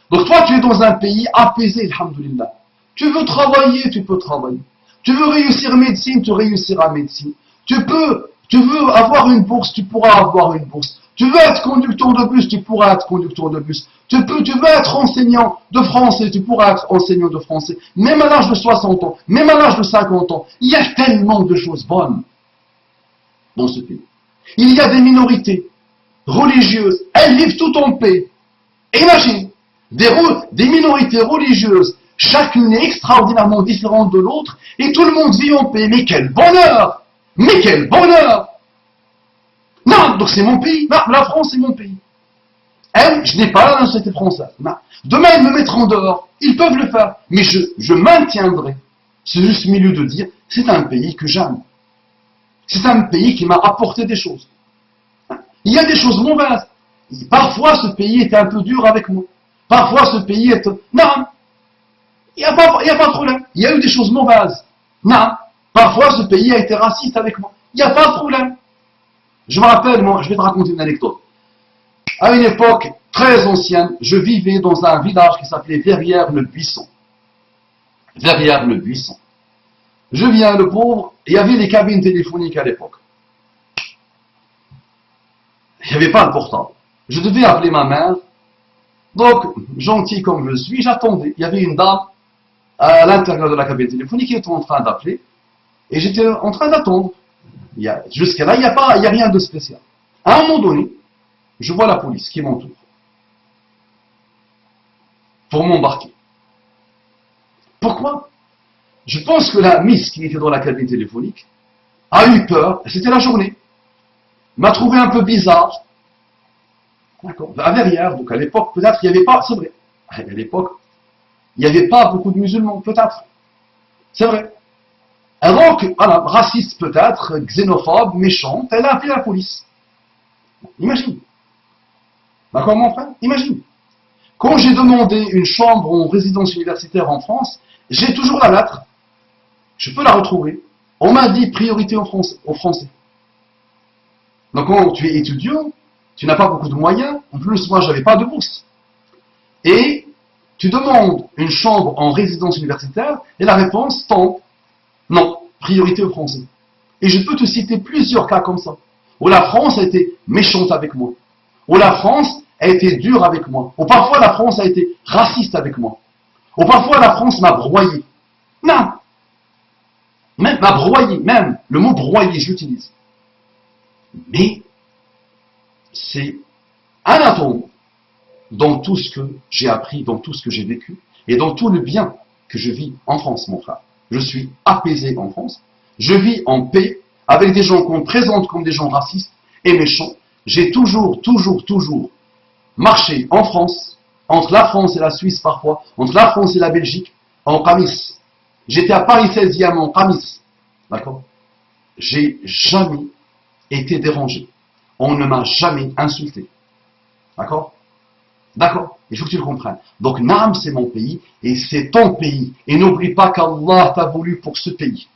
Donc toi, tu es dans un pays apaisé, alhamdoulilah. Tu veux travailler, tu peux travailler. Tu veux réussir médecine, tu réussiras médecine. Tu veux avoir une bourse, tu pourras avoir une bourse. Tu veux être conducteur de bus, tu pourras être conducteur de bus. Tu veux être enseignant de français, tu pourras être enseignant de français. Même à l'âge de 60 ans, même à l'âge de 50 ans, il y a tellement de choses bonnes dans ce pays. Il y a des minorités religieuses, elles vivent toutes en paix. Imagine, des minorités religieuses, chacune est extraordinairement différente de l'autre, et tout le monde vit en paix. Mais quel bonheur! Mais quel bonheur! Non, donc c'est mon pays. Non, la France c'est mon pays. Je n'ai pas la nationalité française. Non. Demain, ils me mettront dehors. Ils peuvent le faire. Mais je maintiendrai ce juste milieu de dire, c'est un pays que j'aime. C'est un pays qui m'a apporté des choses. Il y a des choses mauvaises. Parfois, ce pays était un peu dur avec moi. Parfois, ce pays est... Non, il n'y a pas de problème. Il y a eu des choses mauvaises. Non, parfois, ce pays a été raciste avec moi. Il n'y a pas de problème. Je me rappelle, moi, je vais te raconter une anecdote. À une époque très ancienne, je vivais dans un village qui s'appelait Verrières-le-Buisson. Verrières-le-Buisson. Je viens, le pauvre, il y avait les cabines téléphoniques à l'époque. Il n'y avait pas le portable. Je devais appeler ma mère. Donc, gentil comme je suis, j'attendais. Il y avait une dame à l'intérieur de la cabine téléphonique qui était en train d'appeler. Et j'étais en train d'attendre. Jusqu'à là, il n'y a rien de spécial. À un moment donné, je vois la police qui m'entoure pour m'embarquer. Pourquoi? Je pense que la miss qui était dans la cabine téléphonique a eu peur, c'était la journée, m'a trouvé un peu bizarre. D'accord. À Verrières, donc à l'époque, peut-être il n'y avait pas, c'est vrai, à l'époque, il n'y avait pas beaucoup de musulmans, peut-être. C'est vrai. Et donc, voilà, raciste peut-être, xénophobe, méchante, elle a appelé la police. Imagine. D'accord, mon frère? Imagine. Quand j'ai demandé une chambre en résidence universitaire en France, j'ai toujours la lettre. Je peux la retrouver. On m'a dit priorité aux Français. Donc quand tu es étudiant, tu n'as pas beaucoup de moyens. En plus, moi, j'avais pas de bourse. Et tu demandes une chambre en résidence universitaire et la réponse tombe. Non, priorité aux Français. Et je peux te citer plusieurs cas comme ça, où la France a été méchante avec moi, où la France a été dure avec moi, où parfois la France a été raciste avec moi, où parfois la France m'a broyé. Non, même m'a broyé, même le mot broyé, j'utilise. Mais c'est un atome dans tout ce que j'ai appris, dans tout ce que j'ai vécu, et dans tout le bien que je vis en France, mon frère. Je suis apaisé en France, je vis en paix avec des gens qu'on me présente comme des gens racistes et méchants. J'ai toujours marché en France, entre la France et la Suisse parfois, entre la France et la Belgique, en camis. J'étais à Paris 16e en camis. D'accord? J'ai jamais été dérangé. On ne m'a jamais insulté. D'accord? D'accord? Il faut que tu le comprennes. Donc, Naam, c'est mon pays, et c'est ton pays. Et n'oublie pas qu'Allah t'a voulu pour ce pays.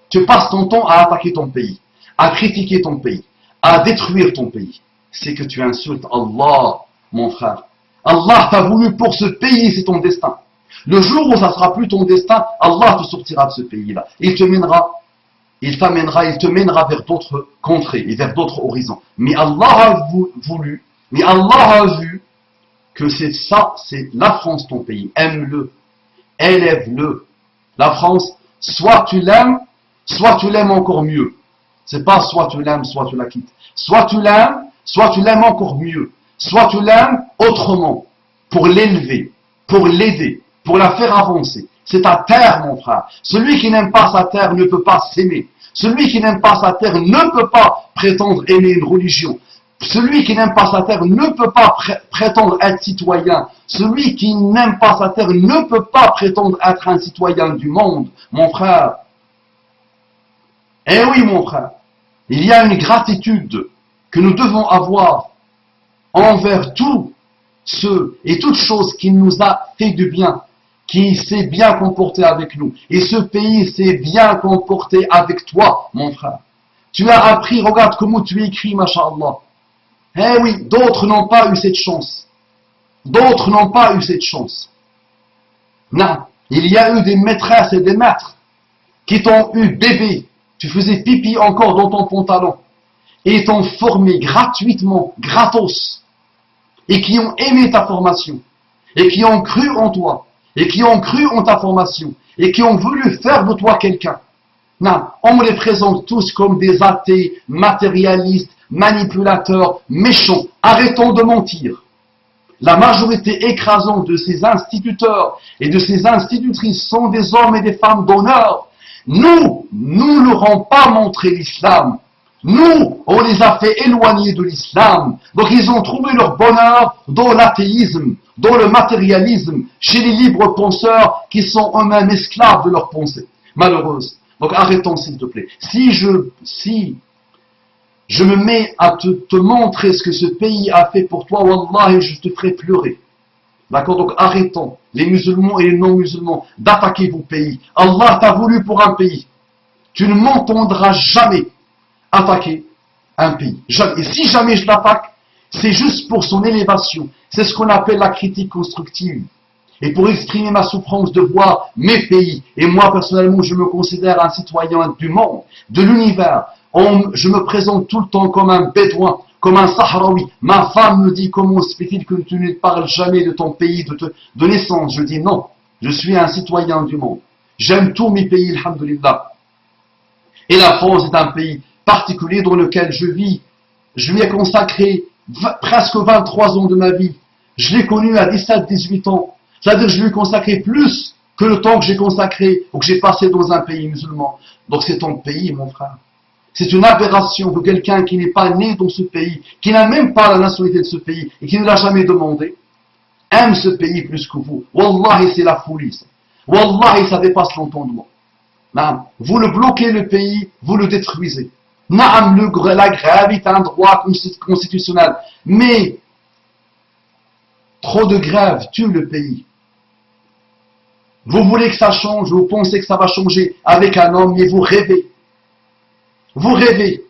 Tu passes ton temps à attaquer ton pays, à critiquer ton pays, à détruire ton pays. C'est que tu insultes Allah, mon frère. Allah t'a voulu pour ce pays, c'est ton destin. Le jour où ça sera plus ton destin, Allah te sortira de ce pays-là. Il te mènera vers d'autres contrées et vers d'autres horizons. Mais Allah a voulu, mais Allah a vu que c'est ça, c'est la France ton pays. Aime-le, élève-le. La France, soit tu l'aimes encore mieux. C'est pas soit tu l'aimes, soit tu la quittes. Soit tu l'aimes encore mieux. Soit tu l'aimes autrement, pour l'élever, pour l'aider, pour la faire avancer. C'est ta terre, mon frère. Celui qui n'aime pas sa terre ne peut pas s'aimer. Celui qui n'aime pas sa terre ne peut pas prétendre aimer une religion. Celui qui n'aime pas sa terre ne peut pas prétendre être citoyen. Celui qui n'aime pas sa terre ne peut pas prétendre être un citoyen du monde, mon frère. Eh oui, mon frère, il y a une gratitude que nous devons avoir envers tous ceux et toutes choses qui nous a fait du bien, qui s'est bien comporté avec nous. Et ce pays s'est bien comporté avec toi, mon frère. Tu as appris, regarde comment tu écris, masha'Allah. Eh oui, d'autres n'ont pas eu cette chance. D'autres n'ont pas eu cette chance. Non, il y a eu des maîtresses et des maîtres qui t'ont eu bébé. Tu faisais pipi encore dans ton pantalon. Et t'ont formé gratuitement, gratos. Et qui ont aimé ta formation. Et qui ont cru en toi. Et qui ont cru en ta formation. Et qui ont voulu faire de toi quelqu'un. Non, on les présente tous comme des athées, matérialistes, manipulateurs, méchants. Arrêtons de mentir. La majorité écrasante de ces instituteurs et de ces institutrices sont des hommes et des femmes d'honneur. Nous ne leur avons pas montré l'islam. Nous, on les a fait éloigner de l'islam. Donc ils ont trouvé leur bonheur dans l'athéisme, dans le matérialisme, chez les libres penseurs qui sont eux-mêmes esclaves de leurs pensées. Malheureuse. Donc arrêtons s'il te plaît. Si je me mets à te montrer ce que ce pays a fait pour toi, wallah, je te ferai pleurer. D'accord? Donc arrêtons, les musulmans et les non-musulmans, d'attaquer vos pays. Allah t'a voulu pour un pays. Tu ne m'entendras jamais attaquer un pays. Jamais. Et si jamais je l'attaque, c'est juste pour son élévation. C'est ce qu'on appelle la critique constructive. Et pour exprimer ma souffrance de voir mes pays. Et moi, personnellement, je me considère un citoyen du monde, de l'univers. Je me présente tout le temps comme un bédouin, comme un sahraoui. Ma femme me dit, comment se fait-il que tu ne parles jamais de ton pays de naissance? Je dis non, je suis un citoyen du monde. J'aime tous mes pays, alhamdulillah. Et la France est un pays particulier dans lequel je vis. Je lui ai consacré presque 23 ans de ma vie. Je l'ai connu à 17-18 ans. C'est-à-dire que je lui ai consacré plus que le temps que j'ai consacré ou que j'ai passé dans un pays musulman. Donc c'est ton pays, mon frère. C'est une aberration que quelqu'un qui n'est pas né dans ce pays, qui n'a même pas la nationalité de ce pays et qui ne l'a jamais demandé, aime ce pays plus que vous. Wallahi, c'est la folie, ça. Wallahi, ça dépasse l'entendement. Vous le bloquez le pays, vous le détruisez. Naam, la grève est un droit constitutionnel. Mais trop de grève tue le pays. Vous voulez que ça change, vous pensez que ça va changer avec un homme, mais vous rêvez. Vous rêvez.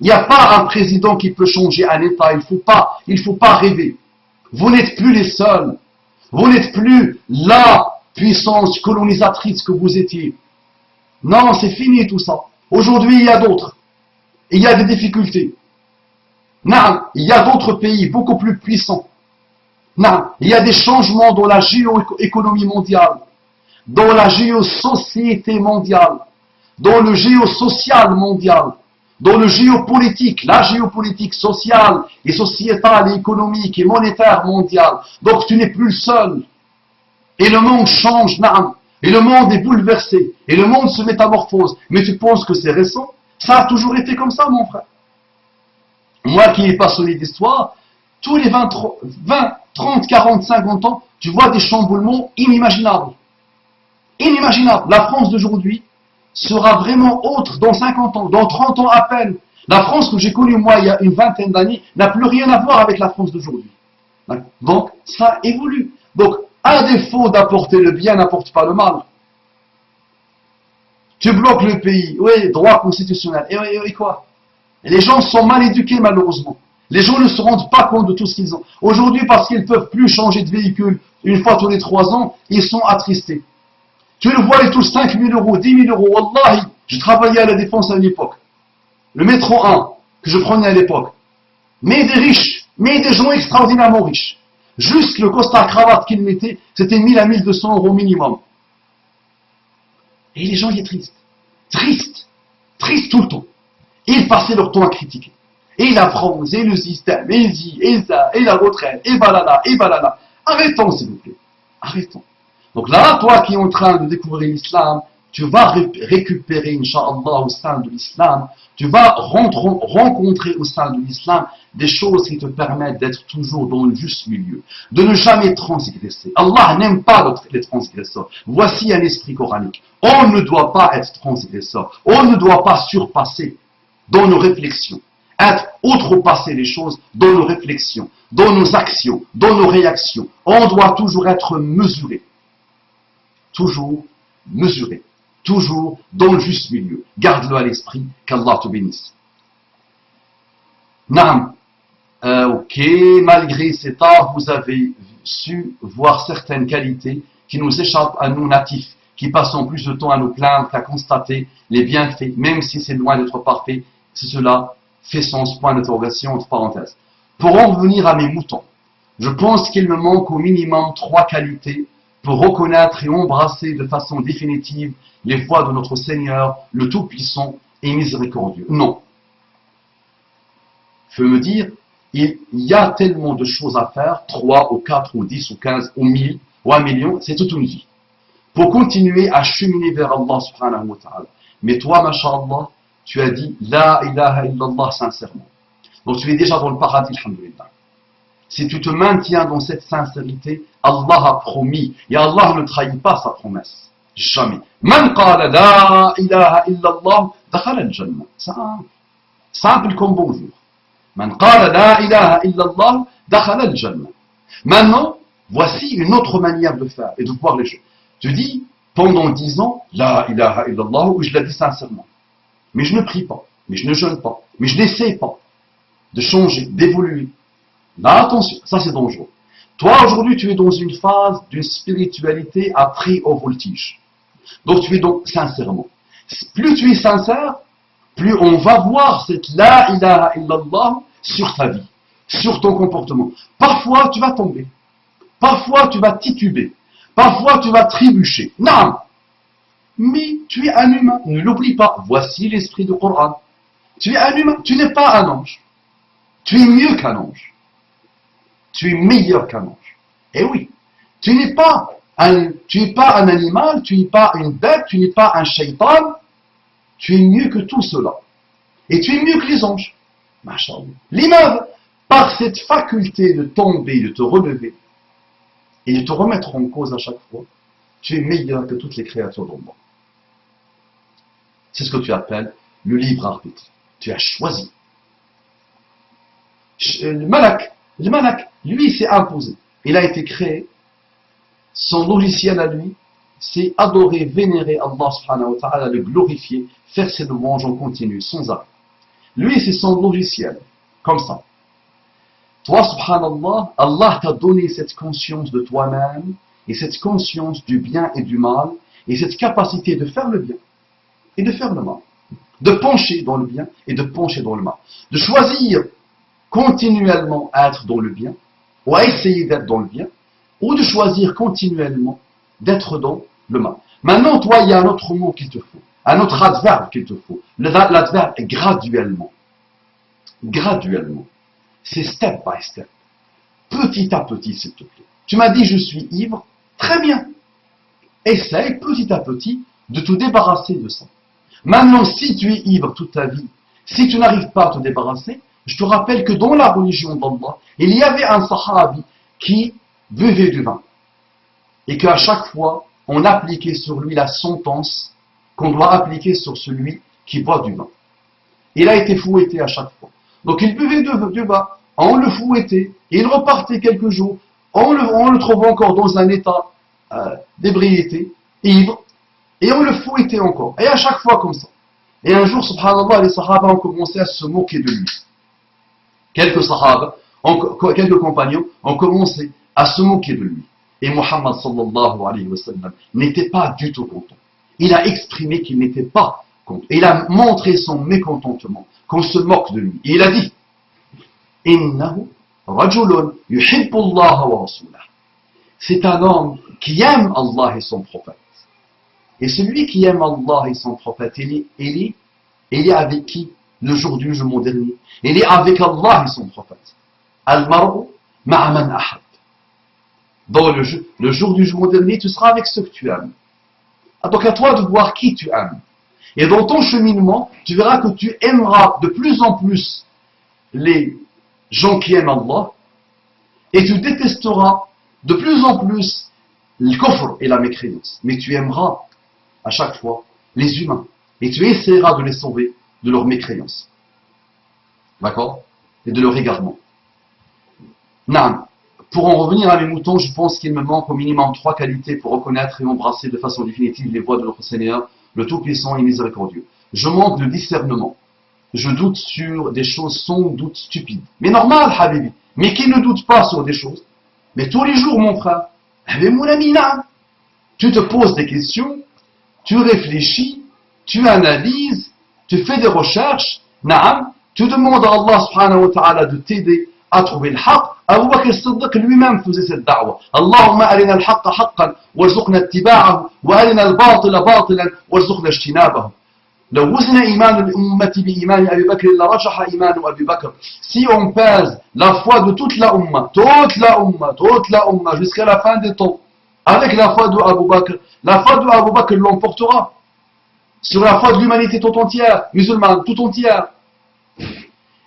Il n'y a pas un président qui peut changer un État. Il faut pas rêver. Vous n'êtes plus les seuls. Vous n'êtes plus la puissance colonisatrice que vous étiez. Non, c'est fini tout ça. Aujourd'hui, il y a d'autres. Il y a des difficultés. Non, il y a d'autres pays beaucoup plus puissants. Non, il y a des changements dans la géoéconomie mondiale, dans la géosociété mondiale, dans le géosocial mondial, dans le géopolitique, la géopolitique sociale et sociétale et économique et monétaire mondiale. Donc tu n'es plus le seul. Et le monde change, naam. Et le monde est bouleversé. Et le monde se métamorphose. Mais tu penses que c'est récent? Ça a toujours été comme ça, mon frère. Moi qui est passionné d'histoire, tous les 20, 30, 40, 50 ans, tu vois des chamboulements inimaginables. Inimaginables. La France d'aujourd'hui sera vraiment autre dans 50 ans, dans 30 ans à peine. La France que j'ai connue moi il y a une vingtaine d'années n'a plus rien à voir avec la France d'aujourd'hui. Donc ça évolue. Donc à défaut d'apporter le bien, n'apporte pas le mal. Tu bloques le pays, oui, droit constitutionnel, et quoi? Et les gens sont mal éduqués malheureusement. Les gens ne se rendent pas compte de tout ce qu'ils ont. Aujourd'hui, parce qu'ils ne peuvent plus changer de véhicule une fois tous les 3 ans, ils sont attristés. Tu le vois, ils touchent 5 000 euros, 10 000 euros. Wallahi, je travaillais à la Défense à une époque. Le métro 1, que je prenais à l'époque. Mais des riches, mais des gens extraordinairement riches. Juste le costard cravate qu'il mettait, c'était 1000 à 1200 € minimum. Et les gens y étaient tristes. Tristes tout le temps. Et ils passaient leur temps à critiquer. Et la France, et le système, et Zi, et ça, et la retraite, et balala, et balala. Arrêtons, s'il vous plaît. Arrêtons. Donc là, toi qui es en train de découvrir l'islam, tu vas récupérer, Inch'Allah, au sein de l'islam, tu vas rencontrer au sein de l'islam des choses qui te permettent d'être toujours dans le juste milieu, de ne jamais transgresser. Allah n'aime pas les transgresseurs. Voici un esprit coranique. On ne doit pas être transgresseur. On ne doit pas surpasser dans nos réflexions. Outrepasser les choses dans nos réflexions, dans nos actions, dans nos réactions. On doit toujours être mesuré. Toujours mesuré. Toujours dans le juste milieu. Garde-le à l'esprit, qu'Allah te bénisse. Naam. Ok, malgré cet art, vous avez su voir certaines qualités qui nous échappent à nous natifs, qui passons plus de temps à nous plaindre qu'à constater les bienfaits, même si c'est loin d'être parfait. C'est cela fait sens, point d'interrogation, entre parenthèses. Pour en revenir à mes moutons, je pense qu'il me manque au minimum 3 qualités pour reconnaître et embrasser de façon définitive les voies de notre Seigneur, le Tout-Puissant et Miséricordieux. Non. Je veux me dire, il y a tellement de choses à faire, 3 ou 4 ou 10 ou 15 ou 1000 ou 1 million, c'est toute une vie. Pour continuer à cheminer vers Allah subhanahu wa ta'ala. Mais toi, masha'Allah, tu as dit La ilaha illallah sincèrement. Donc tu es déjà dans le paradis, alhamdulillah. Si tu te maintiens dans cette sincérité, Allah a promis, et Allah ne trahit pas sa promesse. Jamais. Man qala la ilaha illallah, dakhala al-jannah. Simple comme bonjour. Man qala la ilaha illallah, dakhala al-jannah. Maintenant, voici une autre manière de faire et de voir les choses. Tu dis, pendant 10 ans, la ilaha illallah, ou je la dis sincèrement. Mais je ne prie pas, mais je ne jeûne pas, mais je n'essaie pas de changer, d'évoluer. Là, attention, ça c'est dangereux. Toi, aujourd'hui, tu es dans une phase d'une spiritualité à très haut voltige. Donc, tu es donc sincèrement. Plus tu es sincère, plus on va voir cette la ilaha illallah sur ta vie, sur ton comportement. Parfois, tu vas tomber. Parfois, tu vas tituber. Parfois, tu vas trébucher. Non! Mais tu es un humain, ne l'oublie pas. Voici l'esprit du Coran. Tu es un humain, tu n'es pas un ange. Tu es mieux qu'un ange. Tu es meilleur qu'un ange. Eh oui, tu n'es pas un animal, tu n'es pas une bête, tu n'es pas un shaitan. Tu es mieux que tout cela. Et tu es mieux que les anges. Masha'Allah. L'imam, par cette faculté de tomber, de te relever, et de te remettre en cause à chaque fois, tu es meilleur que toutes les créatures d'Allah. C'est ce que tu appelles le libre arbitre. Tu as choisi. Le malak, lui, il s'est imposé. Il a été créé. Son logiciel à lui, c'est adorer, vénérer Allah subhanahu wa ta'ala, le glorifier, faire ses louanges en continu, sans arrêt. Lui, c'est son logiciel. Comme ça. Toi, subhanallah, Allah t'a donné cette conscience de toi-même, et cette conscience du bien et du mal, et cette capacité de faire le bien et de faire le mal, de pencher dans le bien et de pencher dans le mal, de choisir continuellement à être dans le bien, ou à essayer d'être dans le bien, ou de choisir continuellement d'être dans le mal. Maintenant, toi, il y a un autre mot qu'il te faut, un autre adverbe qu'il te faut. L'adverbe est graduellement. Graduellement. C'est step by step. Petit à petit, s'il te plaît. Tu m'as dit, je suis ivre. Très bien. Essaye petit à petit de te débarrasser de ça. Maintenant, si tu es ivre toute ta vie, si tu n'arrives pas à te débarrasser, je te rappelle que dans la religion d'Allah, il y avait un sahabi qui buvait du vin. Et qu'à chaque fois, on appliquait sur lui la sentence qu'on doit appliquer sur celui qui boit du vin. Il a été fouetté à chaque fois. Donc il buvait du vin, on le fouettait, et il repartait quelques jours, on le trouvait encore dans un état d'ébriété, ivre, et on le fouettait encore. Et à chaque fois comme ça. Et un jour, subhanallah, les sahaba ont commencé à se moquer de lui. Quelques sahaba, quelques compagnons ont commencé à se moquer de lui. Et Muhammad sallallahu alayhi wa sallam n'était pas du tout content. Il a exprimé qu'il n'était pas content. Il a montré son mécontentement, qu'on se moque de lui. Et il a dit, Innahu رجل يحب الله ورسوله. C'est un homme qui aime Allah et son prophète. Et celui qui aime Allah et son prophète, il est avec qui le jour du jugement dernier? Il est avec Allah et son prophète. Al-mar'u ma'a man ahab. Dans le jour du jugement dernier, tu seras avec ceux que tu aimes. Donc à toi de voir qui tu aimes. Et dans ton cheminement, tu verras que tu aimeras de plus en plus les gens qui aiment Allah, et tu détesteras de plus en plus le kufr et la mécréance. Mais tu aimeras à chaque fois les humains, et tu essaieras de les sauver de leur mécréance. D'accord? Et de leur égarement. Non. Pour en revenir à mes moutons, je pense qu'il me manque au minimum 3 qualités pour reconnaître et embrasser de façon définitive les voies de notre Seigneur, le Tout-Puissant et Miséricordieux. Je manque de discernement. Je doute sur des choses sans doute stupides. Mais normal, Habibi. Mais qui ne doute pas sur des choses? Mais tous les jours, mon frère. Mais mon ami, là, tu te poses des questions, tu réfléchis, tu analyses, tu fais des recherches, naam, tu demandes à Allah subhanahu wa ta'ala de t'aider à trouver le haqq. Abu Bakr as-Siddiq lui-même faisait cette da'wa. Allahumma arina al-haqqa haqqan warzuqna ittiba'ahu wa arina al-batila batilan warzuqna ijtinabahu. لو وزن إيمان الأمة بإيمان أبي بكر لرجح إيمان أبي بكر. Si on pèse la foi de toute la umma, jusqu'à la fin des temps, avec la foi de Abu Bakr, la foi de Abu Bakr l'emportera sur la foi de l'humanité tout entière, musulmane tout entière.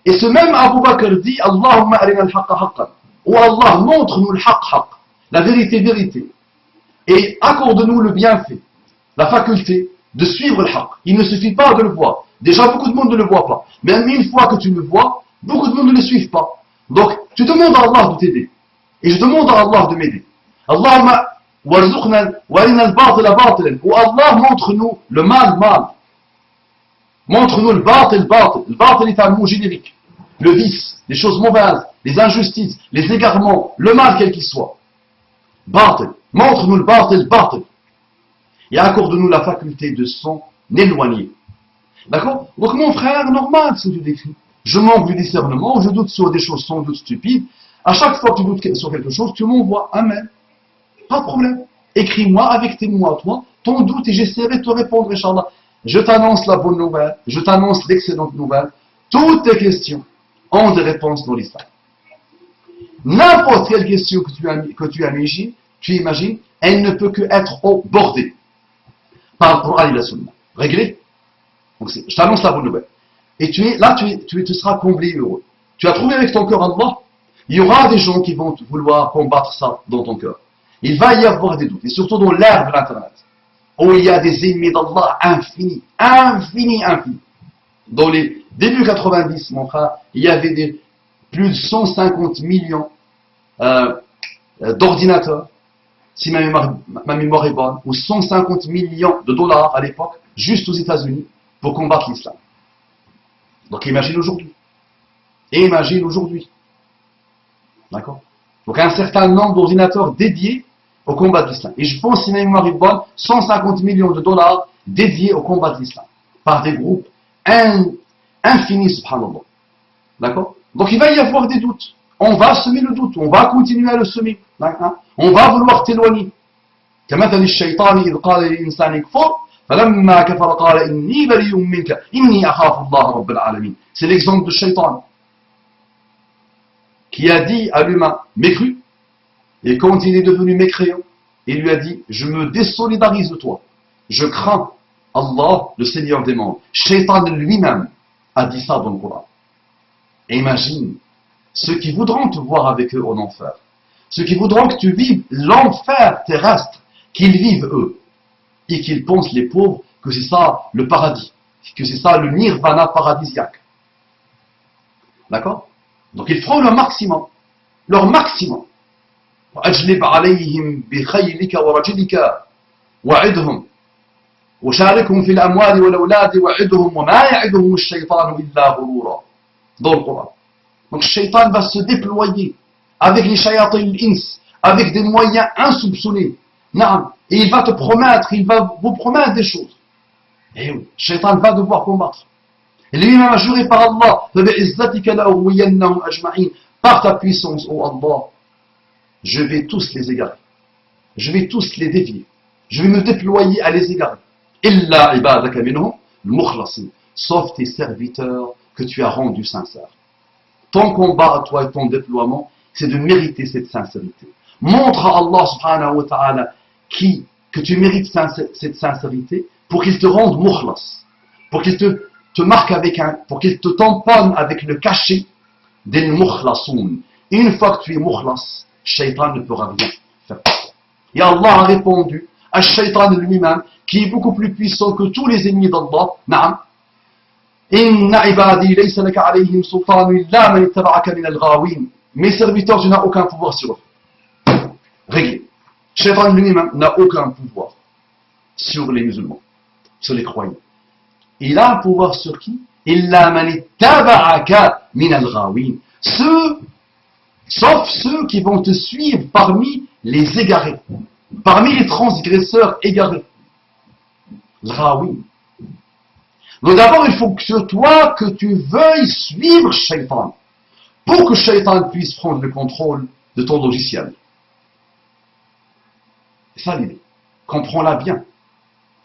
Et ce même Abu Bakr dit Allahumma arina al-haqqa haqqan. Oh Allah, montre-nous le haqq, la vérité, vérité. Et accorde-nous le bienfait, la faculté de suivre le haqq. Il ne suffit pas de le voir. Déjà, beaucoup de monde ne le voit pas. Même une fois que tu le vois, beaucoup de monde ne le suit pas. Donc, tu demandes à Allah de t'aider. Et je demande à Allah de m'aider. Allahumma warzuqna warina al-batila batilan. Oh Allah, montre-nous le mal. Montre-nous le batil. Le batil est un mot générique. Le vice, les choses mauvaises, les injustices, les égarements, le mal quel qu'il soit. Batil. Montre-nous le batil. Et accorde-nous la faculté de s'en éloigner. D'accord? Donc mon frère, normal ce que tu décris. Je manque du discernement, je doute sur des choses sans doute stupides. À chaque fois que tu doutes sur quelque chose, tu m'envoies un mail. Pas de problème. Écris-moi avec tes mots à toi, ton doute, et j'essaierai de te répondre, Inch'Allah. Je t'annonce la bonne nouvelle, je t'annonce l'excellente nouvelle. Toutes tes questions ont des réponses dans l'islam. N'importe quelle question que tu imagines, elle ne peut que être abordée par le Coran et la Sunna. Réglé? Donc je t'annonce la bonne nouvelle. Et tu seras comblé heureux. Tu as trouvé avec ton cœur Allah. Il y aura des gens qui vont vouloir combattre ça dans ton cœur. Il va y avoir des doutes. Et surtout dans l'ère de l'Internet. Où il y a des ennemis d'Allah infinis. Dans les débuts 90, mon frère, il y avait plus de 150 millions d'ordinateurs. Si ma mémoire est bonne, ou 150 millions de dollars à l'époque, juste aux États-Unis, pour combattre l'islam. Donc imagine aujourd'hui. D'accord? Donc un certain nombre d'ordinateurs dédiés au combat de l'islam. Et je pense, si ma mémoire est bonne, 150 millions de dollars dédiés au combat de l'islam. Par des groupes infinis, subhanallah. D'accord? Donc il va y avoir des doutes. On va semer le doute, on va continuer à le semer. On va vouloir t'éloigner. كمثل الشيطان إذ قال للإنسان اكفر فلما كفر قال إني بريء منك إني أخاف الله رب العالمين. C'est l'exemple de Shaitan qui a dit à l'humain mécru, et quand il est devenu mécréant, il lui a dit je me désolidarise de toi, je crains Allah, le Seigneur des mondes. Shaitan lui-même a dit ça dans le Coran. Et imagine ceux qui voudront te voir avec eux en enfer, ceux qui voudront que tu vives l'enfer terrestre qu'ils vivent eux, et qu'ils pensent, les pauvres, que c'est ça le paradis, que c'est ça le nirvana paradisiaque. D'accord? Donc ils feront leur maximum. وَأَجْلِبْ عَلَيْهِمْ بِخَيْلِكَ وَرَجِلِكَ وَعِدْهُمْ وَشَارِكْهُمْ فِي الْأَمْوَالِ وَالْأَوْلَادِ وَعِدْهُمْ وَمَا يَعِدُهُمُ الشَّيْطَانُ إِلَّا غُرُورًا. Dans le Coran. Donc le shaitan va se déployer avec les shayatin al-ins, avec des moyens insoupçonnés. Et il va te promettre, il va vous promettre des choses. Et oui, le shaitan va devoir combattre. Et lui-même a juré par Allah, par ta puissance, ô Allah, je vais tous les égarer. Je vais tous les dévier. Je vais me déployer à les égarer. Illa ibadaka minhum al-mukhlasin. Sauf tes serviteurs que tu as rendus sincères. Ton combat à toi et ton déploiement, c'est de mériter cette sincérité. Montre à Allah subhanahu wa ta'ala que tu mérites cette sincérité pour qu'il te rende mukhlas, pour qu'il te marque pour qu'il te tamponne avec le cachet des mukhlasoun. Une fois que tu es mukhlas, Shaitan ne pourra rien faire. Et Allah a répondu à Shaitan lui-même, qui est beaucoup plus puissant que tous les ennemis d'Allah. Naam. Inna ibadi laysa laka alayhim sultan illa man ittaba'aka min al-ghawin. Mes serviteurs, tu n'as aucun pouvoir sur eux. Réglé. Shaitan lui-même n'a aucun pouvoir sur les musulmans, sur les croyants. Il a un pouvoir sur qui? Illa man ittaba'aka min al-ghawin. Sauf ceux qui vont te suivre parmi les égarés, parmi les transgresseurs égarés. L'ghawin. Donc d'abord, il faut que tu veuilles suivre Shaitan, pour que Shaitan puisse prendre le contrôle de ton logiciel. C'est ça l'idée. Comprends-la bien.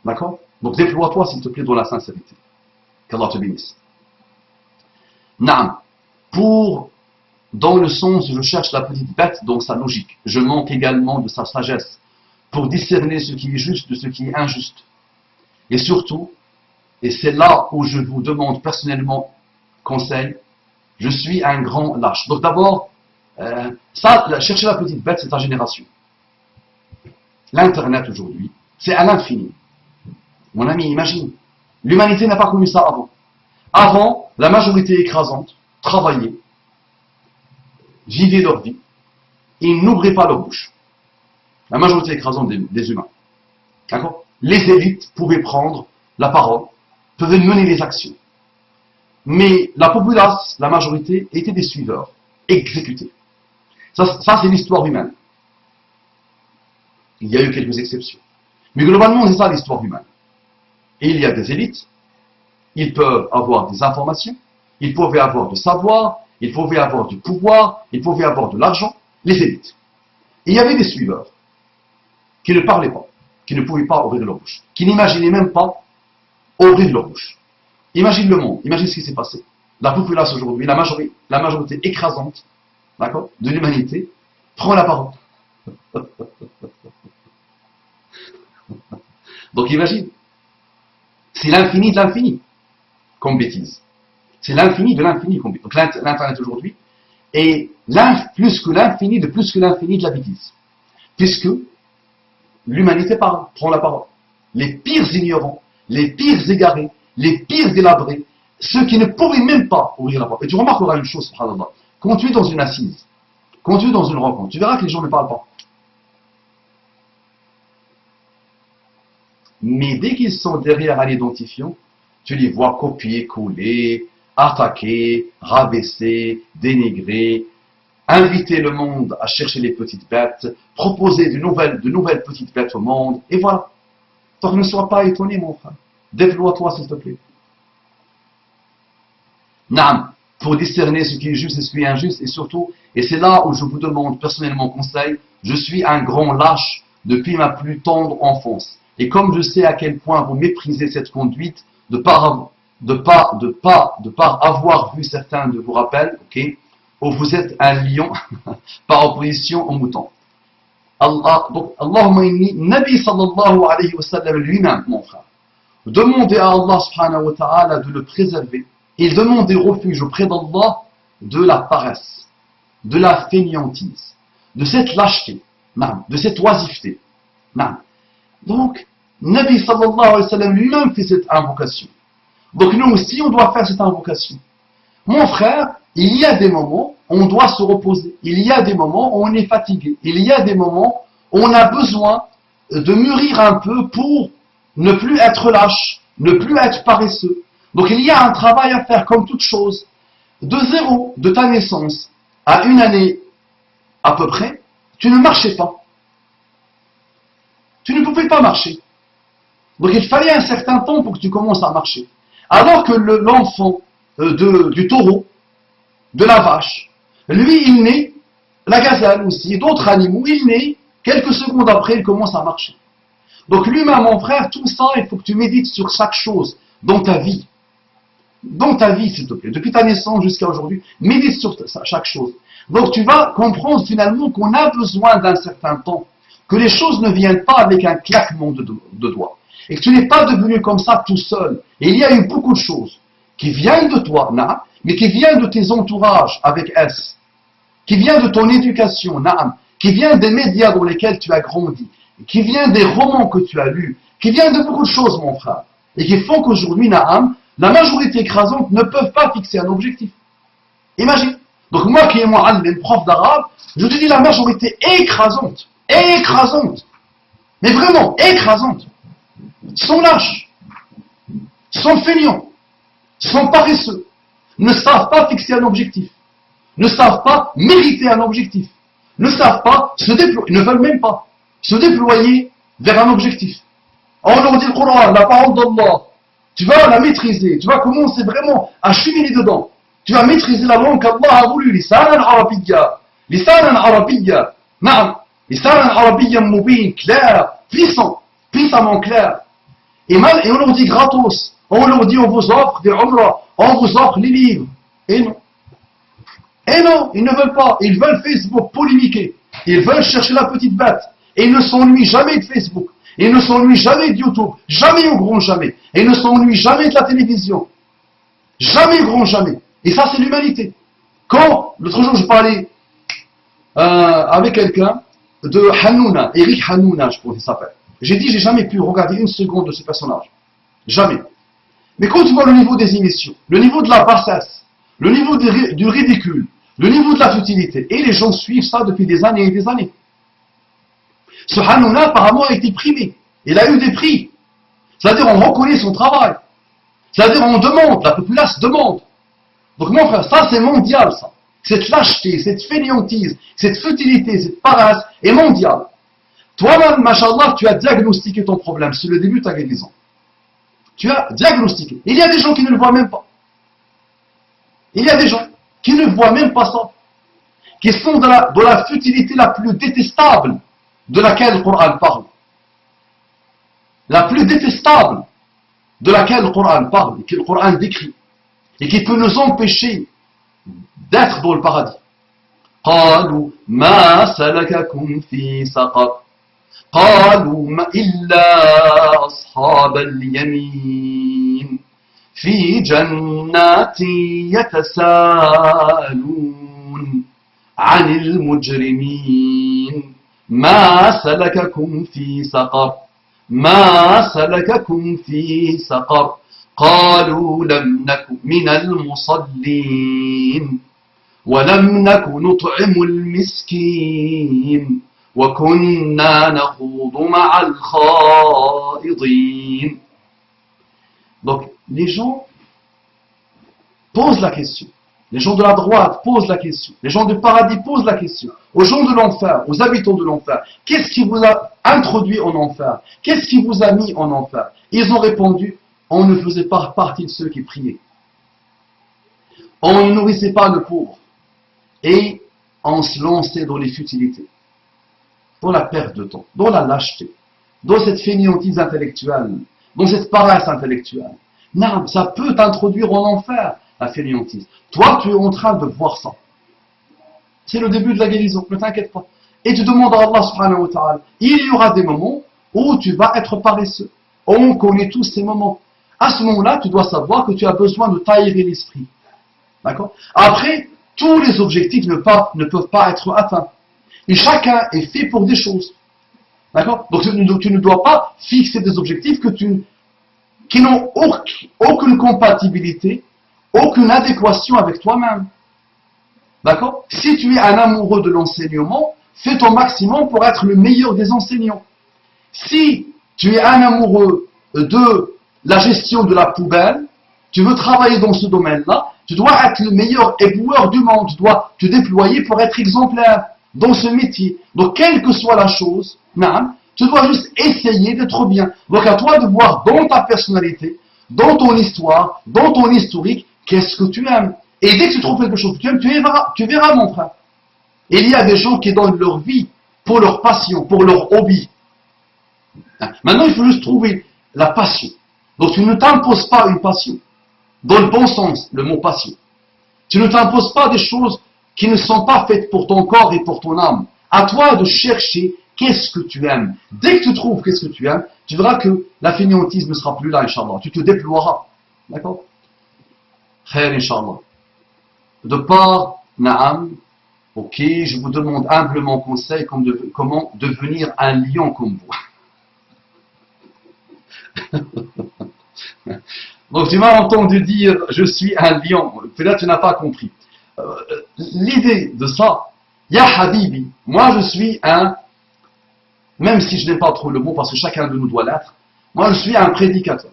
D'accord? Donc déploie-toi, s'il te plaît, dans la sincérité. Qu'Allah te bénisse. Naam. Dans le sens où je cherche la petite bête dans sa logique. Je manque également de sa sagesse pour discerner ce qui est juste de ce qui est injuste. Et surtout, et c'est là où je vous demande personnellement conseil, je suis un grand lâche. Donc d'abord, chercher la petite bête, c'est ta génération. L'Internet aujourd'hui, c'est à l'infini. Mon ami, imagine, l'humanité n'a pas connu ça avant. Avant, la majorité écrasante travaillait, vivaient leur vie, ils n'ouvraient pas leur bouche. La majorité écrasante des humains. D'accord? Les élites pouvaient prendre la parole, pouvaient mener les actions. Mais la populace, la majorité, étaient des suiveurs, exécutés. Ça c'est l'histoire humaine. Il y a eu quelques exceptions. Mais globalement, c'est ça l'histoire humaine. Et il y a des élites, ils peuvent avoir des informations, ils pouvaient avoir du savoir, ils pouvaient avoir du pouvoir, ils pouvaient avoir de l'argent, les élites. Et il y avait des suiveurs qui ne parlaient pas, qui ne pouvaient pas ouvrir leur bouche, qui n'imaginaient même pas ouvrir leur bouche. Imagine le monde, imagine ce qui s'est passé. La population aujourd'hui, la majorité écrasante, d'accord, de l'humanité, prend la parole. Donc imagine, c'est l'infini de l'infini comme bêtise. C'est l'infini de l'infini comme bêtise. Donc l'Internet aujourd'hui est plus que l'infini de la bêtise. Puisque l'humanité prend la parole. Les pires ignorants, les pires égarés, les pires délabrés, ceux qui ne pourraient même pas ouvrir la parole. Et tu remarqueras une chose, subhanallah, quand tu es dans une assise, quand tu es dans une rencontre, tu verras que les gens ne parlent pas. Mais dès qu'ils sont derrière un identifiant, tu les vois copier, coller, attaquer, rabaisser, dénigrer, inviter le monde à chercher les petites bêtes, proposer de nouvelles petites bêtes au monde, et voilà. Donc ne sois pas étonné, mon frère. Déploie-toi, s'il te plaît. Naam, pour discerner ce qui est juste et ce qui est injuste, et surtout, et c'est là où je vous demande personnellement conseil, je suis un grand lâche depuis ma plus tendre enfance. Et comme je sais à quel point vous méprisez cette conduite, de par avoir vu certains de vos rappels, ok, où vous êtes un lion par opposition au mouton. Donc, Allahumma inni, Nabi sallallahu alayhi wa sallam lui-même, mon frère, demandez à Allah subhanahu wa ta'ala de le préserver. Il demandait refuge auprès d'Allah de la paresse, de la fainéantise, de cette lâcheté, de cette oisiveté. Donc, Nabi sallallahu alayhi wa sallam lui-même fait cette invocation. Donc nous aussi, on doit faire cette invocation. Mon frère, il y a des moments où on doit se reposer. Il y a des moments où on est fatigué. Il y a des moments où on a besoin de mûrir un peu pour ne plus être lâche, ne plus être paresseux. Donc il y a un travail à faire comme toute chose. De zéro, de ta naissance à une année à peu près, tu ne marchais pas. Tu ne pouvais pas marcher. Donc il fallait un certain temps pour que tu commences à marcher. Alors que l'enfant du taureau, de la vache, Lui, il naît, la gazelle aussi, d'autres animaux, il naît, quelques secondes après, il commence à marcher. Donc l'humain, mon frère, tout ça, il faut que tu médites sur chaque chose dans ta vie. Dans ta vie, s'il te plaît. Depuis ta naissance jusqu'à aujourd'hui, médite sur chaque chose. Donc tu vas comprendre finalement qu'on a besoin d'un certain temps, que les choses ne viennent pas avec un claquement de doigts. Et que tu n'es pas devenu comme ça tout seul. Et il y a eu beaucoup de choses qui viennent de toi, naam, mais qui viennent de tes entourages avec S, qui viennent de ton éducation, naam, qui viennent des médias dans lesquels tu as grandi, qui viennent des romans que tu as lus, qui viennent de beaucoup de choses, mon frère, et qui font qu'aujourd'hui, naam, la majorité écrasante ne peuvent pas fixer un objectif. Imagine. Donc moi qui est mu'allim, prof d'arabe, je te dis la majorité écrasante, mais vraiment écrasante, sont lâches, sont feignants, sont paresseux, ne savent pas fixer un objectif, ne savent pas mériter un objectif, ne savent pas se déployer, ne veulent même pas se déployer vers un objectif. On leur dit le Coran, la parole d'Allah, tu vas la maîtriser, tu vas commencer vraiment à cheminer dedans. Tu vas maîtriser la langue qu'Allah a voulu, lisanan arabiyya, naam, lisanan arabiyya mubin, clair, puissamment clair. Et on leur dit gratos, on leur dit on vous offre des umrah, on vous offre les livres. Et non. Et non, ils ne veulent pas, ils veulent Facebook polémiquer, ils veulent chercher la petite bête, et ils ne s'ennuient jamais de Facebook. Ils ne s'ennuient jamais de YouTube, jamais au grand jamais. Et ils ne s'ennuient jamais de la télévision. Jamais au grand jamais. Et ça, c'est l'humanité. Quand, l'autre jour, je parlais avec quelqu'un de Hanouna, Eric Hanouna, je crois qu'il s'appelle. J'ai dit, j'ai jamais pu regarder une seconde de ce personnage. Jamais. Mais quand tu vois le niveau des émissions, le niveau de la bassesse, le niveau du ridicule, le niveau de la futilité, et les gens suivent ça depuis des années et des années. Ce Hanouna, apparemment, a été primé. Il a eu des prix. C'est-à-dire, on reconnaît son travail. C'est-à-dire, on demande, la populace demande. Donc, mon frère, ça, c'est mondial, ça. Cette lâcheté, cette fainéantise, cette futilité, cette paresse est mondiale. Toi-même, machallah, tu as diagnostiqué ton problème. C'est le début de ta guérison. Tu as diagnostiqué. Il y a des gens qui ne le voient même pas. Il y a des gens qui ne voient même pas ça. Qui sont de la futilité la plus détestable de laquelle le Coran parle. La plus détestable de laquelle le Coran parle, et que le Coran décrit, et qui peut nous empêcher d'être dans le paradis. قالوا ما سلككم في سقر قالوا إلا أصحاب اليمين في جنات يتساءلون عن المجرمين ما سلككم في سقر ما سلككم في سقر قالوا لم نكن من المصلين ولم نكن نطعم المسكين وكنا نخوض مع الخائضين. Donc les gens posent la question. Les gens de la droite posent la question. Les gens du paradis posent la question. Aux gens de l'enfer, aux habitants de l'enfer, qu'est-ce qui vous a introduit en enfer? Qu'est-ce qui vous a mis en enfer? Ils ont répondu, on ne faisait pas partie de ceux qui priaient. On ne nourrissait pas le pauvre. Et on se lançait dans les futilités, dans la perte de temps, dans la lâcheté, dans cette fainéantise intellectuelle, dans cette paresse intellectuelle. Non, ça peut t'introduire en enfer, la fainéantise. Toi, tu es en train de voir ça. C'est le début de la guérison, ne t'inquiète pas. Et tu demandes à Allah subhanahu wa ta'ala. Il y aura des moments où tu vas être paresseux. On connaît tous ces moments. À ce moment-là, tu dois savoir que tu as besoin de t'aérer l'esprit. D'accord? Après, tous les objectifs ne peuvent pas être atteints. Et chacun est fait pour des choses. D'accord? Donc tu ne dois pas fixer des objectifs qui n'ont aucune compatibilité, aucune adéquation avec toi-même. D'accord? Si tu es un amoureux de l'enseignement, fais ton maximum pour être le meilleur des enseignants. Si tu es un amoureux de la gestion de la poubelle, tu veux travailler dans ce domaine-là, tu dois être le meilleur éboueur du monde, tu dois te déployer pour être exemplaire dans ce métier. Donc, quelle que soit la chose, tu dois juste essayer d'être bien. Donc, à toi de voir dans ta personnalité, dans ton histoire, dans ton historique, qu'est-ce que tu aimes, Et dès que tu trouves quelque chose que tu aimes, tu verras mon frère. Il y a des gens qui donnent leur vie pour leur passion, pour leur hobby. Maintenant, il faut juste trouver la passion. Donc, tu ne t'imposes pas une passion. Dans le bon sens, le mot passion. Tu ne t'imposes pas des choses qui ne sont pas faites pour ton corps et pour ton âme. À toi de chercher qu'est-ce que tu aimes. Dès que tu trouves qu'est-ce que tu aimes, tu verras que la fainéantise ne sera plus là, Inch'Allah. Tu te déploieras. D'accord? Khair, Inch'Allah. De part, Naam, ok, je vous demande humblement conseil comment devenir un lion comme vous. Donc tu m'as entendu dire je suis un lion, peut-être tu n'as pas compris. L'idée de ça, Ya Habibi, moi je suis un, même si je n'aime pas trop le mot parce que chacun de nous doit l'être, moi je suis un prédicateur.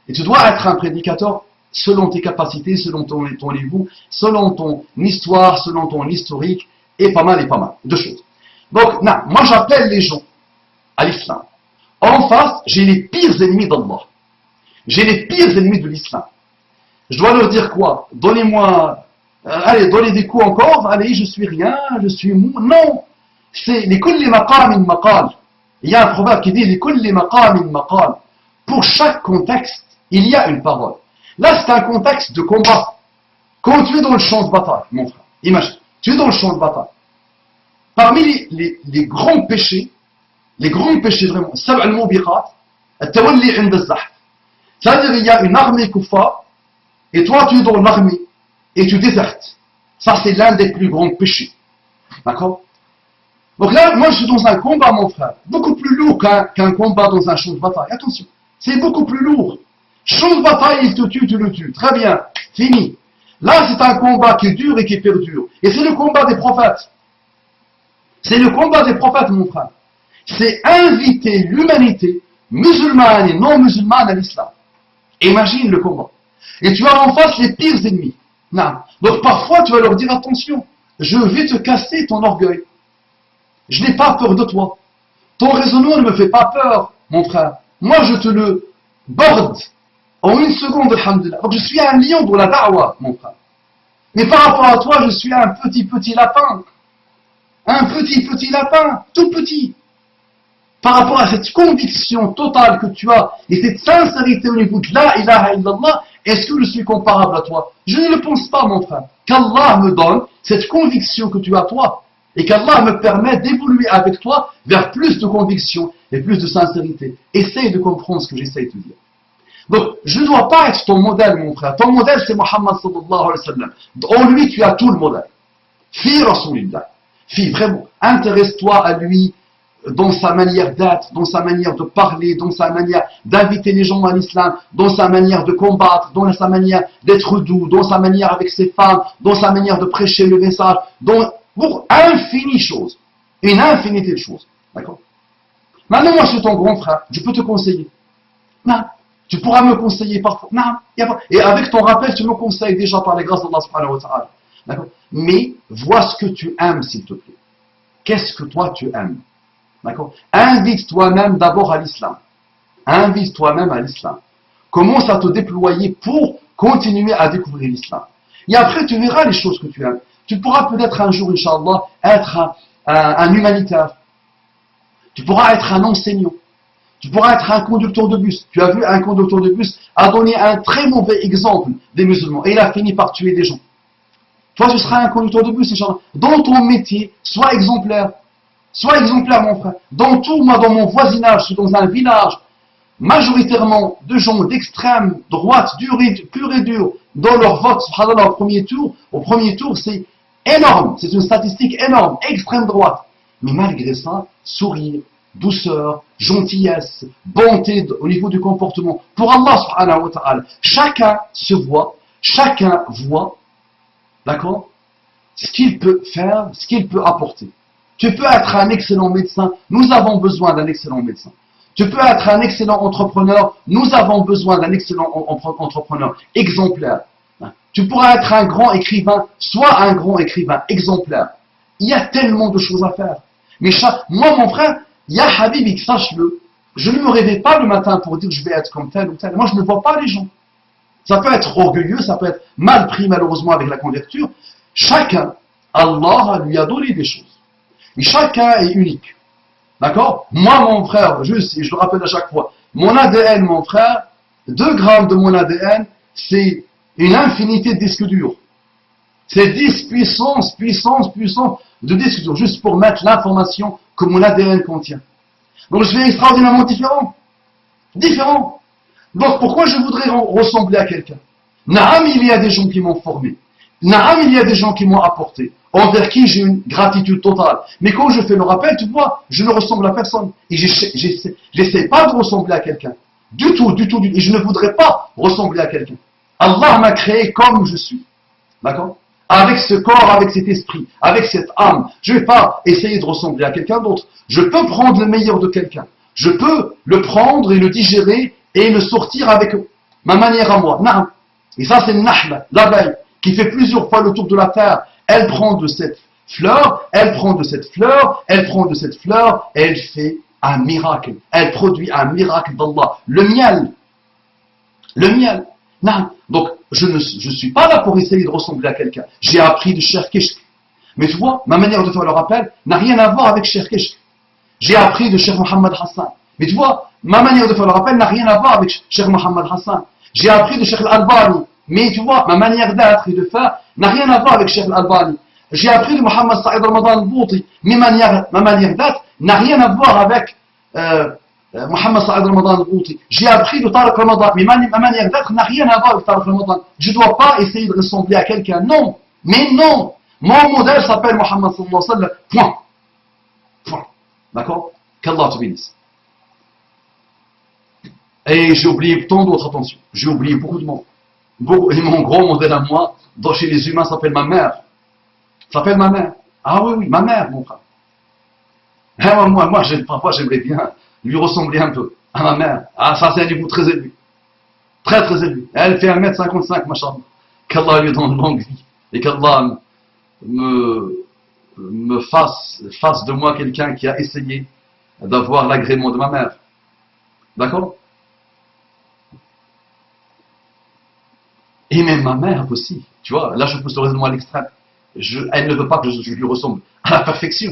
Et tu dois être un prédicateur selon tes capacités, selon ton niveau, selon ton histoire, selon ton historique, et pas mal de choses. Donc, non, moi j'appelle les gens à l'islam. En face, j'ai les pires ennemis d'Allah. J'ai les pires ennemis de l'islam. Je dois leur dire quoi? Donnez-moi, allez, donnez des coups encore, allez, je suis rien, je suis mou. Non, c'est les kulli maqamin maqal. Il y a un proverbe qui dit les kulli maqamin maqal. Pour chaque contexte, il y a une parole. Là, c'est un contexte de combat. Quand tu es dans le champ de bataille, mon frère, imagine, tu es dans le champ de bataille. Parmi les grands péchés vraiment, سبع الموبقات التولي عند الزحف. C'est-à-dire il y a une armée kuffar et toi tu es dans l'armée et tu désertes. Ça c'est l'un des plus grands péchés. D'accord? Donc là, moi je suis dans un combat mon frère, beaucoup plus lourd qu'un combat dans un champ de bataille. Attention, c'est beaucoup plus lourd. Champ de bataille, il te tue, tu le tues. Très bien, fini. Là c'est un combat qui dure et qui perdure. Et c'est le combat des prophètes. C'est le combat des prophètes mon frère. C'est inviter l'humanité, musulmane et non musulmane, à l'islam. Imagine le combat. Et tu as en face les pires ennemis. Non. Donc parfois tu vas leur dire attention, je vais te casser ton orgueil. Je n'ai pas peur de toi. Ton raisonnement ne me fait pas peur, mon frère. Moi je te le borde en une seconde, alhamdulillah. Donc je suis un lion dans la da'wah, mon frère. Mais par rapport à toi, je suis un petit lapin. Un petit lapin, tout petit. Par rapport à cette conviction totale que tu as et cette sincérité au niveau de la ilaha illallah, est-ce que je suis comparable à toi? Je ne le pense pas, mon frère. Qu'Allah me donne cette conviction que tu as toi et qu'Allah me permet d'évoluer avec toi vers plus de conviction et plus de sincérité. Essaye de comprendre ce que j'essaye de te dire. Donc, je ne dois pas être ton modèle, mon frère. Ton modèle, c'est Muhammad sallallahu alayhi wa sallam. En lui, tu as tout le modèle. Fi Rasulillah. Fi, vraiment, intéresse-toi à lui, dans sa manière d'être, dans sa manière de parler, dans sa manière d'inviter les gens à l'islam, dans sa manière de combattre, dans sa manière d'être doux, dans sa manière avec ses femmes, dans sa manière de prêcher le message, pour infinies choses, une infinité de choses. D'accord? Maintenant, moi, je suis ton grand frère, je peux te conseiller. Non, tu pourras me conseiller parfois. Non, y a pas. Et avec ton rappel, tu me conseilles déjà par les grâces d'Allah subhanahu wa ta'ala. D'accord? Mais vois ce que tu aimes, s'il te plaît. Qu'est-ce que toi tu aimes? D'accord? Invite toi-même d'abord à l'islam. Invite toi-même à l'islam. Commence à te déployer pour continuer à découvrir l'islam. Et après, tu verras les choses que tu aimes. Tu pourras peut-être un jour, Inch'Allah, être un humanitaire. Tu pourras être un enseignant. Tu pourras être un conducteur de bus. Tu as vu, un conducteur de bus a donné un très mauvais exemple des musulmans. Et il a fini par tuer des gens. Toi, tu seras un conducteur de bus, Inch'Allah. Dans ton métier, sois exemplaire. Sois exemplaire, mon frère. Dans tout, moi, dans mon voisinage, je suis dans un village, majoritairement de gens d'extrême droite, pure et dure, dans leur vote, subhanallah, au premier tour, c'est énorme. C'est une statistique énorme, extrême droite. Mais malgré ça, sourire, douceur, gentillesse, bonté au niveau du comportement. Pour Allah, subhanahu wa ta'ala, chacun se voit, chacun voit, d'accord, ce qu'il peut faire, ce qu'il peut apporter. Tu peux être un excellent médecin, nous avons besoin d'un excellent médecin. Tu peux être un excellent entrepreneur, nous avons besoin d'un excellent entrepreneur exemplaire. Tu pourras être un grand écrivain, sois un grand écrivain exemplaire. Il y a tellement de choses à faire. Mais moi, mon frère, ya Habibi, sache-le, je ne me réveille pas le matin pour dire que je vais être comme tel ou tel. Moi, je ne vois pas les gens. Ça peut être orgueilleux, ça peut être mal pris malheureusement avec la converture. Chacun, Allah lui a donné des choses. Et chacun est unique. D'accord? Moi, mon frère, juste, et je le rappelle à chaque fois, mon ADN, mon frère, 2 grammes de mon ADN, c'est une infinité de disques durs. C'est 10 puissance de disques durs, juste pour mettre l'information que mon ADN contient. Donc je suis extraordinairement différent. Différent. Donc pourquoi je voudrais ressembler à quelqu'un? Naam, il y a des gens qui m'ont formé. Naam, il y a des gens qui m'ont apporté, envers qui j'ai une gratitude totale. Mais quand je fais le rappel, tu vois, je ne ressemble à personne. Et j'essaie pas de ressembler à quelqu'un. Du tout. Et je ne voudrais pas ressembler à quelqu'un. Allah m'a créé comme je suis. D'accord? Avec ce corps, avec cet esprit, avec cette âme. Je ne vais pas essayer de ressembler à quelqu'un d'autre. Je peux prendre le meilleur de quelqu'un. Je peux le prendre et le digérer et le sortir avec ma manière à moi. Naam. Et ça, c'est Nahla, l'abeille, qui fait plusieurs fois le tour de la terre. Elle prend de cette fleur, elle prend de cette fleur, elle prend de cette fleur, et elle fait un miracle. Elle produit un miracle d'Allah. Le miel. Le miel. Non. Donc, je ne suis pas là pour essayer de ressembler à quelqu'un. J'ai appris de Cheikh Kishk. Mais tu vois, ma manière de faire le rappel n'a rien à voir avec Cheikh Kishk. J'ai appris de Cheikh Mohammed Hassan. Mais tu vois, ma manière de faire le rappel n'a rien à voir avec Cheikh Mohammed Hassan. J'ai appris de Cheikh Al-Albani. Mais tu vois, ma manière d'être et de faire n'a rien à voir avec Cheikh Al-Albani. J'ai appris de Mohammed Saïd Ramadan al-Bouti. Ma manière d'être n'a rien à voir avec Mohammed Saïd Ramadan al-Bouti. J'ai appris de Tariq Ramadan. Mais ma manière d'être n'a rien à voir avec Tariq Ramadan. Je ne dois pas essayer de ressembler à quelqu'un. Non. Mais non. Mon modèle s'appelle Mohammed sallallahu alayhi wa sallam. Point. Point. D'accord? Qu'Allah te bénisse. Et j'ai oublié tant d'autres, attention. J'ai oublié beaucoup de monde. Et mon gros modèle à moi, chez les humains, s'appelle ma mère. S'appelle ma mère. Ah oui, ma mère, mon frère. Et moi parfois, j'aimerais bien lui ressembler un peu à ma mère. Ah, ça, c'est un niveau très élevé. Très, très élevé. Elle fait 1m55, machallah. Qu'Allah lui donne longue vie. Et qu'Allah me fasse de moi quelqu'un qui a essayé d'avoir l'agrément de ma mère. D'accord? Et même ma mère aussi. Tu vois, là je pousse le raisonnement à l'extrême. Elle ne veut pas que je lui ressemble à la perfection.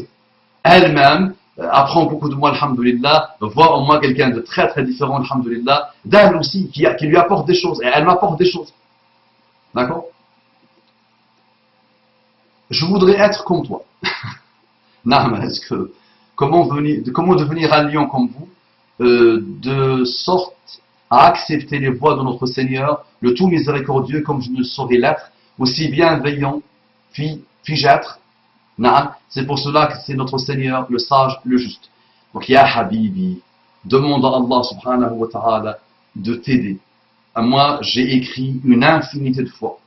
Elle-même apprend beaucoup de moi, alhamdoulilah, voit en moi quelqu'un de très très différent, alhamdoulilah, d'elle aussi, qui lui apporte des choses. Et elle m'apporte des choses. D'accord? Je voudrais être comme toi. Non, mais comment devenir un lion comme vous, de sorte à accepter les voies de notre Seigneur, le tout miséricordieux comme je ne saurais l'être, aussi bienveillant puis-je être. C'est pour cela que c'est notre Seigneur, le sage, le juste. Donc, ya Habibi, demande à Allah subhanahu wa ta'ala de t'aider. Moi, j'ai écrit une infinité de fois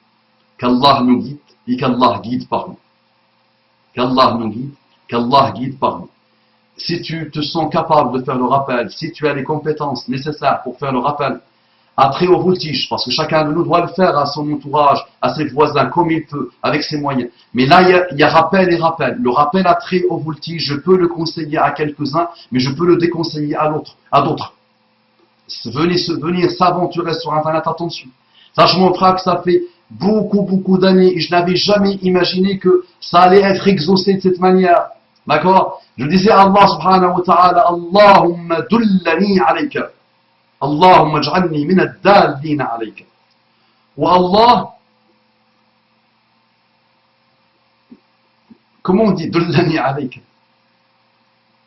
qu'Allah nous guide et qu'Allah guide par nous. Qu'Allah nous guide, qu'Allah guide par nous. Si tu te sens capable de faire le rappel, si tu as les compétences nécessaires pour faire le rappel à très haut voltige, parce que chacun de nous doit le faire à son entourage, à ses voisins, comme il peut, avec ses moyens. Mais là, il y a rappel et rappel. Le rappel à très haut voltige, je peux le conseiller à quelques-uns, mais je peux le déconseiller à d'autres. Venir s'aventurer sur Internet, attention. Sache mon frère que ça fait beaucoup d'années et je n'avais jamais imaginé que ça allait être exaucé de cette manière. D'accord? Je disais à Allah subhanahu wa ta'ala, Allahumma dullani alayka. Allahumma ij'alni min ad-dallin alayka. Ou Allah, comment on dit dullani alayka?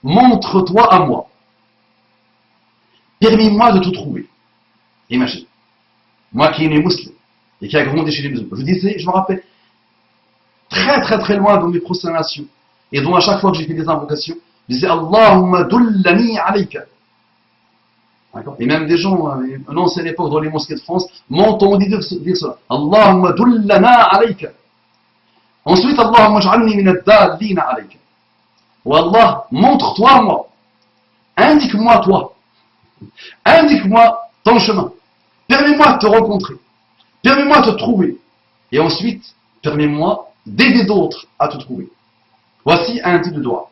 Montre-toi à moi. Permets-moi de te trouver. Imagine. Moi qui est né musulman et qui a grandi chez les musulmans. Je disais, je me rappelle, très loin dans mes prosternations, et dont à chaque fois que j'ai fait des invocations, je disais Allahumma dullani alayka. Et même des gens, à une ancienne époque dans les mosquées de France, m'ont entendu dire cela. Allahumma dullana alayka. Ensuite, Allahumma ij'alni min ad-dallin alayka. Ou Allah, montre-toi moi. Indique-moi toi. Indique-moi ton chemin. Permets-moi de te rencontrer. Permets-moi de te trouver. Et ensuite, permets-moi d'aider d'autres à te trouver. Voici un type de doigt.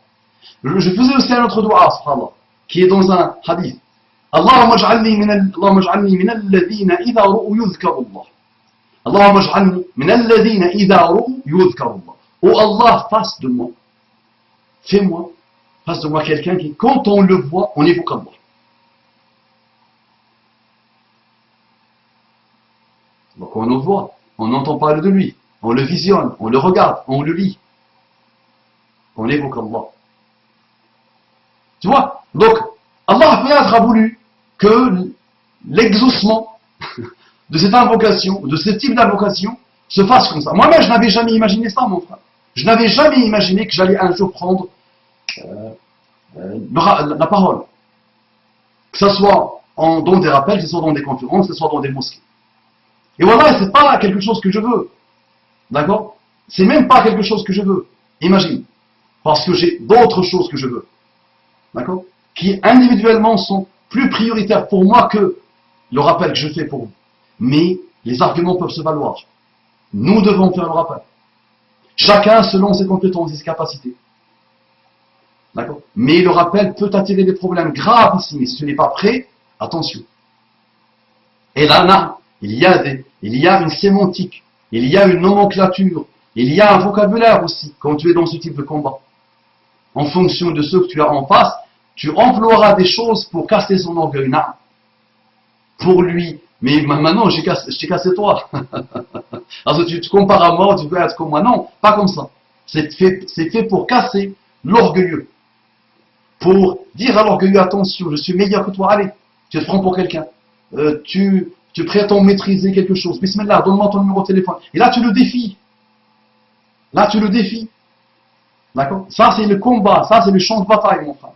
Je faisais aussi un autre doigt, subhanallah, qui est dans un hadith. اللهم اجعلني اللهم اجعلني من الذين إذا رؤوا يذكر الله. اللهم اجعلني من الذين إذا رؤوا يذكر الله. Oh Allah, face de moi, fais-moi, face de moi quelqu'un qui, quand on le voit, on évoque Allah. Donc on le voit, on entend parler de lui, on le visionne, on le regarde, on le lit. On évoque Allah. Tu vois? Donc, Allah peut-être a voulu que l'exaucement de cette invocation, de ce type d'invocation, se fasse comme ça. Moi-même, je n'avais jamais imaginé ça, mon frère. Je n'avais jamais imaginé que j'allais un jour prendre la parole. Que ce soit dans des rappels, que ce soit dans des conférences, que ce soit dans des mosquées. Et voilà, c'est pas quelque chose que je veux. D'accord? C'est même pas quelque chose que je veux. Imagine. Parce que j'ai d'autres choses que je veux. D'accord? Qui individuellement sont plus prioritaires pour moi que le rappel que je fais pour vous. Mais les arguments peuvent se valoir. Nous devons faire le rappel. Chacun selon ses compétences et ses capacités. D'accord? Mais le rappel peut attirer des problèmes graves ici. Mais si tu n'es pas prêt, attention. Et là, il y a une sémantique, il y a une nomenclature, il y a un vocabulaire aussi quand tu es dans ce type de combat. En fonction de ce que tu as en face, tu emploieras des choses pour casser son orgueil. Non. Pour lui. Mais maintenant, je t'ai cassé toi. Alors tu te compares à moi, tu veux être comme moi. Non, pas comme ça. C'est fait pour casser l'orgueilleux. Pour dire à l'orgueilleux, attention, je suis meilleur que toi, allez, tu te prends pour quelqu'un. Tu prétends maîtriser quelque chose. Bismillah, donne-moi ton numéro de téléphone. Et là, tu le défies. Là, tu le défies. D'accord? Ça, c'est le combat. Ça, c'est le champ de bataille, mon frère.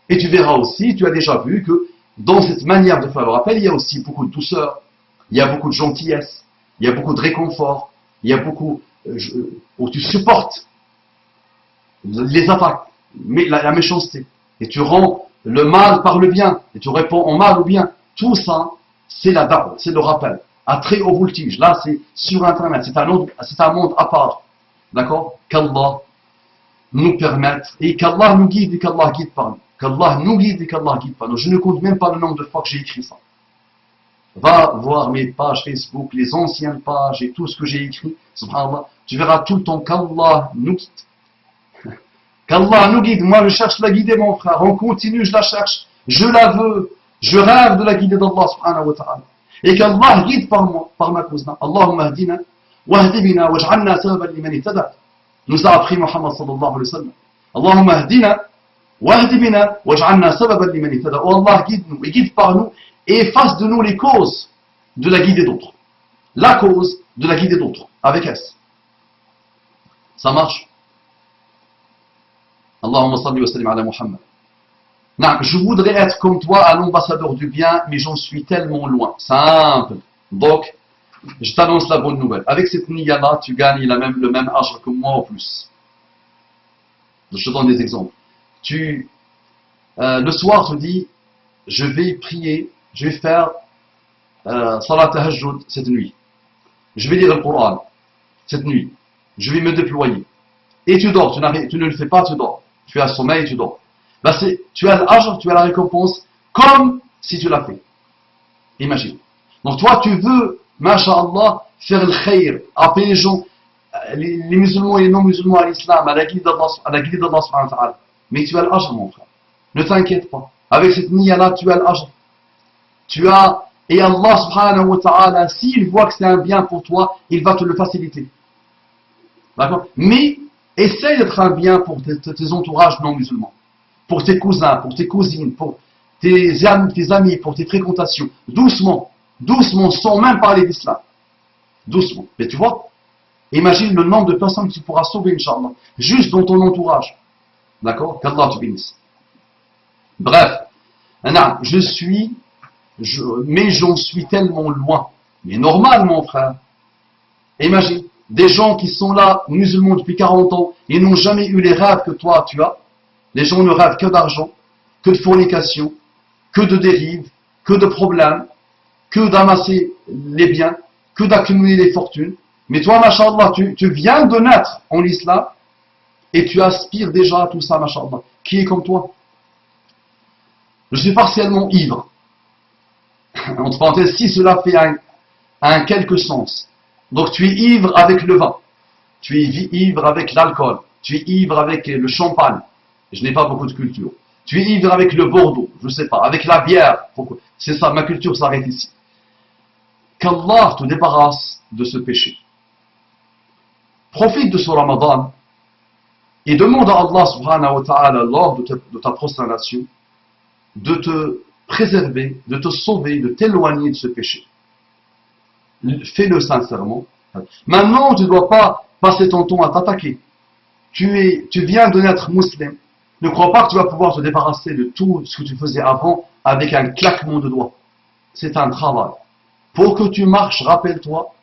Et tu verras aussi, tu as déjà vu que dans cette manière de faire le rappel, il y a aussi beaucoup de douceur, il y a beaucoup de gentillesse, il y a beaucoup de réconfort, il y a beaucoup où tu supportes les attaques, la méchanceté. Et tu rends le mal par le bien, et tu réponds au mal au bien. Tout ça, c'est la da'wah, c'est le rappel. À très haut voltige. Là, c'est sur Internet, c'est un monde à part. D'accord? Qu'Allah nous permette, et qu'Allah nous guide, et qu'Allah guide par nous. Qu'Allah nous guide et qu'Allah guide pas nous. Je ne compte même pas le nombre de fois que j'ai écrit ça. Va voir mes pages Facebook, les anciennes pages et tout ce que j'ai écrit. Subhanallah, tu verras tout le temps qu'Allah nous guide. Qu'Allah nous guide. Moi, je cherche la guider, mon frère. On continue, je la cherche. Je la veux. Je rêve de la guider d'Allah, subhanahu wa ta'ala. Et qu'Allah guide par moi, par ma cousine. Allahumma ahdina, wahdi bina, waj'alna sababan liman ihtada. Nous a appris Muhammad sallallahu alayhi wa sallam. Allahumma ahdina, wahdi bina, waj'alna sababan liman ihtada. Oh Allah, guide-nous et guide par nous et efface de nous les causes de la guider d'autres. La cause de la guider d'autres. Avec S. Ça marche? Allahumma salli wa sallim ala Muhammad. Non, je voudrais être comme toi, un ambassadeur du bien, mais j'en suis tellement loin. Simple. Donc, je t'annonce la bonne nouvelle. Avec cette niya-là, tu gagnes le même âge que moi ou plus. Je te donne des exemples. Le soir, tu dis, je vais prier, je vais faire salat tahajjud cette nuit. Je vais lire le Coran cette nuit. Je vais me déployer. Et tu dors, tu ne le fais pas, tu dors. Tu as sommeil, tu dors. Là, tu as l'âge, tu as la récompense, comme si tu l'as fait. Imagine. Donc toi, tu veux, masha'Allah, faire le khayr, appeler les gens, les musulmans et les non-musulmans à l'islam, à la guide d'Allah subhanahu wa ta'ala. Mais tu as l'âge, mon frère. Ne t'inquiète pas. Avec cette niya-là, tu as l'âge. Et Allah subhanahu wa ta'ala, s'il voit que c'est un bien pour toi, il va te le faciliter. D'accord? Mais, essaye d'être un bien pour tes entourages non-musulmans. Pour tes cousins, pour tes cousines, pour tes amis, pour tes fréquentations. Doucement, doucement, sans même parler d'islam. Doucement. Mais tu vois, imagine le nombre de personnes que tu pourras sauver, Inch'Allah, juste dans ton entourage. D'accord? Qu'Allah te bénisse. Bref, mais j'en suis tellement loin. Mais normal, mon frère. Imagine, des gens qui sont là, musulmans depuis 40 ans, ils n'ont jamais eu les rêves que toi tu as. Les gens ne rêvent que d'argent, que de fornication, que de dérives, que de problèmes, que d'amasser les biens, que d'accumuler les fortunes. Mais toi, machallah, tu viens de naître en islam et tu aspires déjà à tout ça, machallah. Qui est comme toi? Je suis partiellement ivre. Entre parenthèses, si cela fait un quelque sens. Donc tu es ivre avec le vin. Tu es ivre avec l'alcool. Tu es ivre avec le champagne. Je n'ai pas beaucoup de culture. Tu es ivre avec le Bordeaux, je ne sais pas, avec la bière. C'est ça, ma culture s'arrête ici. Qu'Allah te débarrasse de ce péché. Profite de ce Ramadan et demande à Allah subhanahu wa ta'ala lors de ta prosternation de te préserver, de te sauver, de t'éloigner de ce péché. Fais-le sincèrement. Maintenant, tu ne dois pas passer ton temps à t'attaquer. Tu viens de naître musulman. Ne crois pas que tu vas pouvoir te débarrasser de tout ce que tu faisais avant avec un claquement de doigts. C'est un travail. Pour que tu marches, rappelle-toi,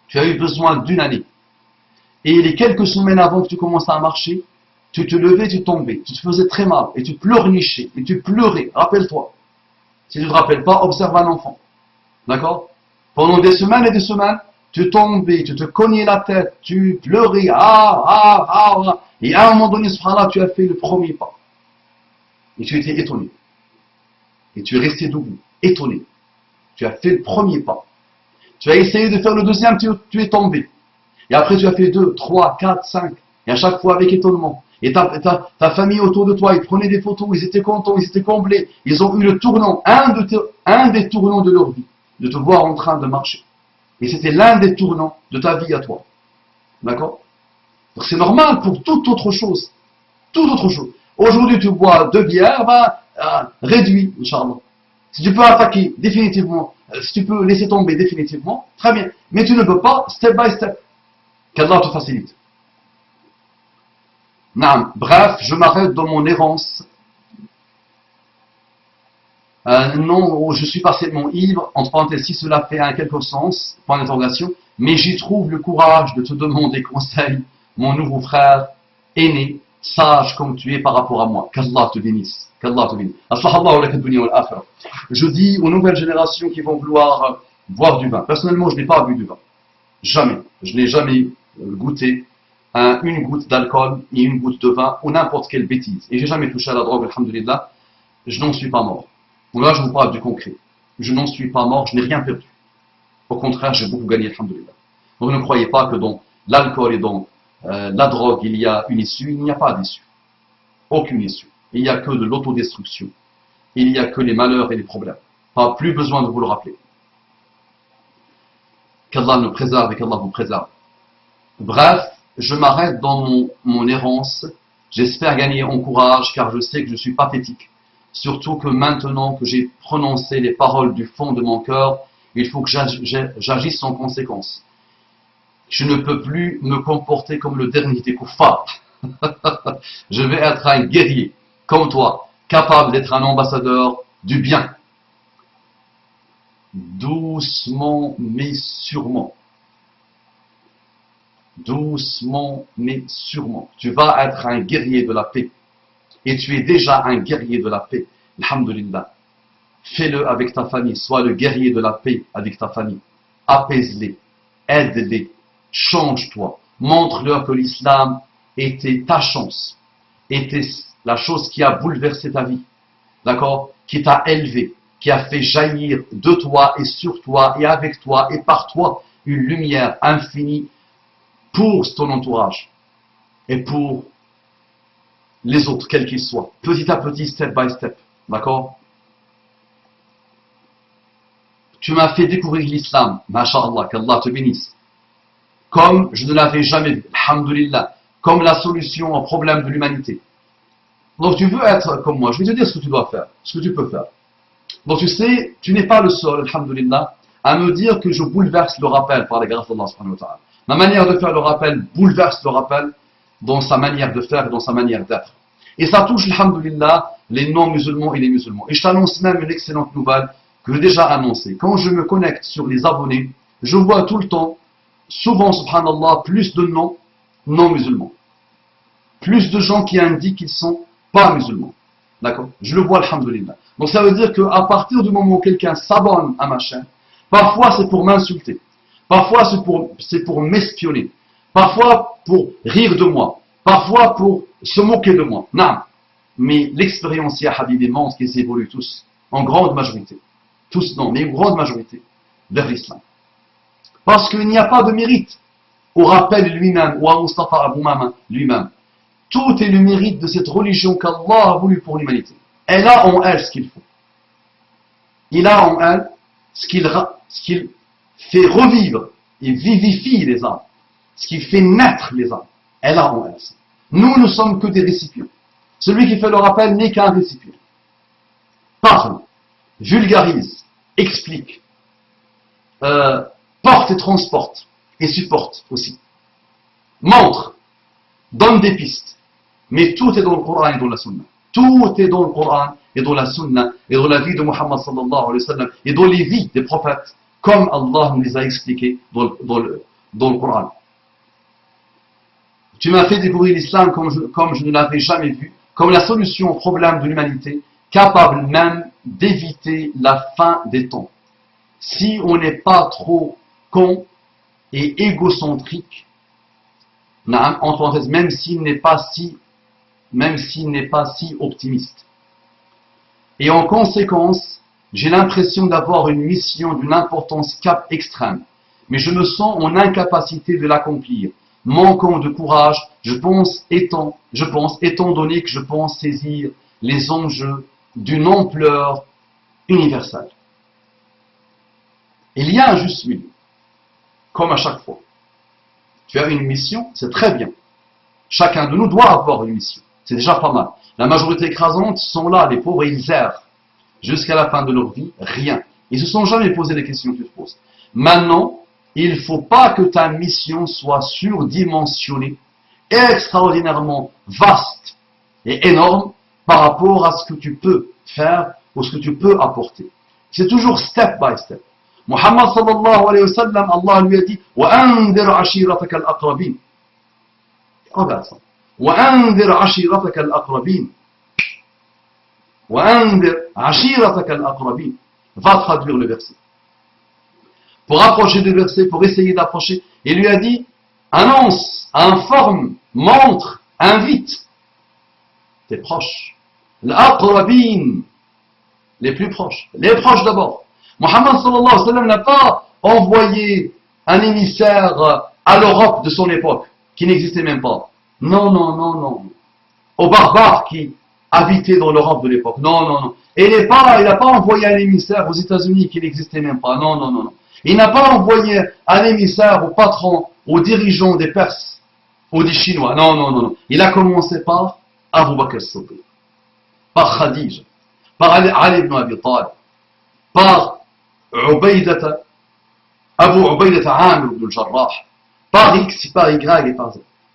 tu as eu besoin d'une année. Et les quelques semaines avant que tu commences à marcher, tu te levais, tu tombais, tu te faisais très mal, et tu pleurnichais, et tu pleurais, rappelle-toi. Si tu ne te rappelles pas, observe un enfant. D'accord? Pendant des semaines et des semaines, tu tombais, tu te cognais la tête, tu pleurais, et à un moment donné, subhanallah, tu as fait le premier pas. Et tu étais étonné. Et tu es resté debout, étonné. Tu as fait le premier pas. Tu as essayé de faire le deuxième, tu es tombé. Et après, tu as fait 2, 3, 4, 5. Et à chaque fois avec étonnement. Et ta famille autour de toi, ils prenaient des photos, ils étaient contents, ils étaient comblés. Ils ont eu le tournant, un des tournants de leur vie, de te voir en train de marcher. Et c'était l'un des tournants de ta vie à toi. D'accord? C'est normal pour toute autre chose. Toute autre chose. Aujourd'hui, tu bois 2 bières, réduis, Inch'Allah. Si tu peux attaquer définitivement, si tu peux laisser tomber définitivement, très bien. Mais tu ne peux pas, step by step. Qu'Allah te facilite. Bref, je m'arrête dans mon errance. Non, je suis partiellement ivre, entre parenthèses, si cela fait un quelque sens, point d'interrogation, mais j'y trouve le courage de te demander conseil, mon nouveau frère, aîné, sage comme tu es par rapport à moi. Qu'Allah te bénisse. Qu'Allah te bénisse. Je dis aux nouvelles générations qui vont vouloir boire du vin. Personnellement, je n'ai pas bu du vin. Jamais. Je n'ai jamais goûté une goutte d'alcool et une goutte de vin ou n'importe quelle bêtise. Et j'ai jamais touché à la drogue, alhamdoulilah. Je n'en suis pas mort. Donc là, je vous parle du concret. Je n'en suis pas mort, je n'ai rien perdu. Au contraire, j'ai beaucoup gagné, alhamdoulilah. Donc ne croyez pas que dans l'alcool et dans la drogue, il y a une issue. Il n'y a pas d'issue. Aucune issue. Il n'y a que de l'autodestruction. Il n'y a que les malheurs et les problèmes. Pas plus besoin de vous le rappeler. Qu'Allah nous préserve et qu'Allah vous préserve. Bref, je m'arrête dans mon errance. J'espère gagner en courage car je sais que je suis pathétique. Surtout que maintenant que j'ai prononcé les paroles du fond de mon cœur, il faut que j'agisse en conséquence. Je ne peux plus me comporter comme le dernier des kuffars. Je vais être un guerrier, comme toi, capable d'être un ambassadeur du bien. Doucement mais sûrement. Doucement mais sûrement. Tu vas être un guerrier de la paix. Et tu es déjà un guerrier de la paix. Alhamdulillah. Fais-le avec ta famille. Sois le guerrier de la paix avec ta famille. Apaise-les. Aide-les. Change-toi. Montre-leur que l'islam était ta chance. Était la chose qui a bouleversé ta vie. D'accord? Qui t'a élevé. Qui a fait jaillir de toi et sur toi et avec toi et par toi une lumière infinie pour ton entourage. Et pour les autres, quels qu'ils soient. Petit à petit, step by step. D'accord? Tu m'as fait découvrir l'islam. Masha'Allah, qu'Allah te bénisse. Comme je ne l'avais jamais vu. Alhamdulillah. Comme la solution au problème de l'humanité. Donc tu veux être comme moi. Je vais te dire ce que tu dois faire. Ce que tu peux faire. Donc tu sais, tu n'es pas le seul, alhamdulillah, à me dire que je bouleverse le rappel par la grâce d'Allah subhanahu wa ta'ala. Ma manière de faire le rappel bouleverse le rappel dans sa manière de faire et dans sa manière d'être. Et ça touche, alhamdulillah, les non-musulmans et les musulmans. Et je t'annonce même une excellente nouvelle que j'ai déjà annoncée. Quand je me connecte sur les abonnés, je vois tout le temps, souvent, subhanallah, plus de non-musulmans. Plus de gens qui indiquent qu'ils sont pas musulmans. D'accord? Je le vois, alhamdulillah. Donc ça veut dire qu'à partir du moment où quelqu'un s'abonne à ma chaîne, parfois c'est pour m'insulter. Parfois c'est pour m'espionner. Parfois pour rire de moi. Parfois pour se moquer de moi. Non. mais l'expérience, ya Habibi, montre qu'ils évoluent tous, en grande majorité. Tous non, mais une grande majorité, vers l'islam. Parce qu'il n'y a pas de mérite au rappel lui-même, ou à Mustafa Abou Mama lui-même. Tout est le mérite de cette religion qu'Allah a voulu pour l'humanité. Elle a en elle ce qu'il faut. Il a en elle ce qu'il fait revivre et vivifie les âmes. Ce qui fait naître les âmes. Elle a en elle ça. Nous ne sommes que des récipients. Celui qui fait le rappel n'est qu'un récipient. Parle, vulgarise, explique, porte et transporte, et supporte aussi. Montre, donne des pistes. Mais tout est dans le Coran et dans la Sunna. Tout est dans le Coran et dans la Sunna et dans la vie de Muhammad sallallahu alayhi wa sallam et dans les vies des prophètes, comme Allah nous les a expliqués dans le Coran. Tu m'as fait découvrir l'islam comme je ne l'avais jamais vu, comme la solution au problème de l'humanité, capable même d'éviter la fin des temps. Si on n'est pas trop con et égocentrique, entre parenthèses, même s'il n'est pas si optimiste. Et en conséquence, j'ai l'impression d'avoir une mission d'une importance extrême, mais je me sens en incapacité de l'accomplir, manquant de courage, je pense, étant donné que je pense saisir les enjeux d'une ampleur universelle. Il y a un juste milieu, comme à chaque fois. Tu as une mission, c'est très bien. Chacun de nous doit avoir une mission. C'est déjà pas mal. La majorité écrasante sont là, les pauvres, ils errent. Jusqu'à la fin de leur vie, rien. Ils ne se sont jamais posé les questions que tu te poses. Maintenant, il ne faut pas que ta mission soit surdimensionnée, extraordinairement vaste et énorme par rapport à ce que tu peux faire ou ce que tu peux apporter. C'est toujours step by step. Muhammad sallallahu alayhi wa sallam, Allah lui a dit وَأَنذِرْ عَشِيرَتَكَ الْأَقْرَبِينَ. Regarde ça. وَأَنذِرْ عَشِيرَتَكَ الْأَقْرَبِينَ. وَأَنذِرْ عَشِيرَتَكَ الْأَقْرَبِينَ. Va traduire le verset. Pour approcher le verset, pour essayer d'approcher, il lui a dit annonce, informe, montre, invite tes proches. L'aqrabin, les plus proches. Les proches d'abord. Muhammad sallallahu alayhi wa sallam n'a pas envoyé un émissaire à l'Europe de son époque, qui n'existait même pas. Non, non, non, non. Aux barbares qui habitaient dans l'Europe de l'époque. Non, non, non. Et il n'a pas envoyé un émissaire aux États-Unis qui n'existait même pas. Non, non, non, non. Il n'a pas envoyé un émissaire aux patrons, aux dirigeants des Perses, ou des Chinois. Non, non, non, non. Il a commencé par Abu Bakr as-Siddiq, par Khadija, par Ali ibn Abi Talib, par Abu Ubaydata Amir ibn al-Jarrah, par X, par Y et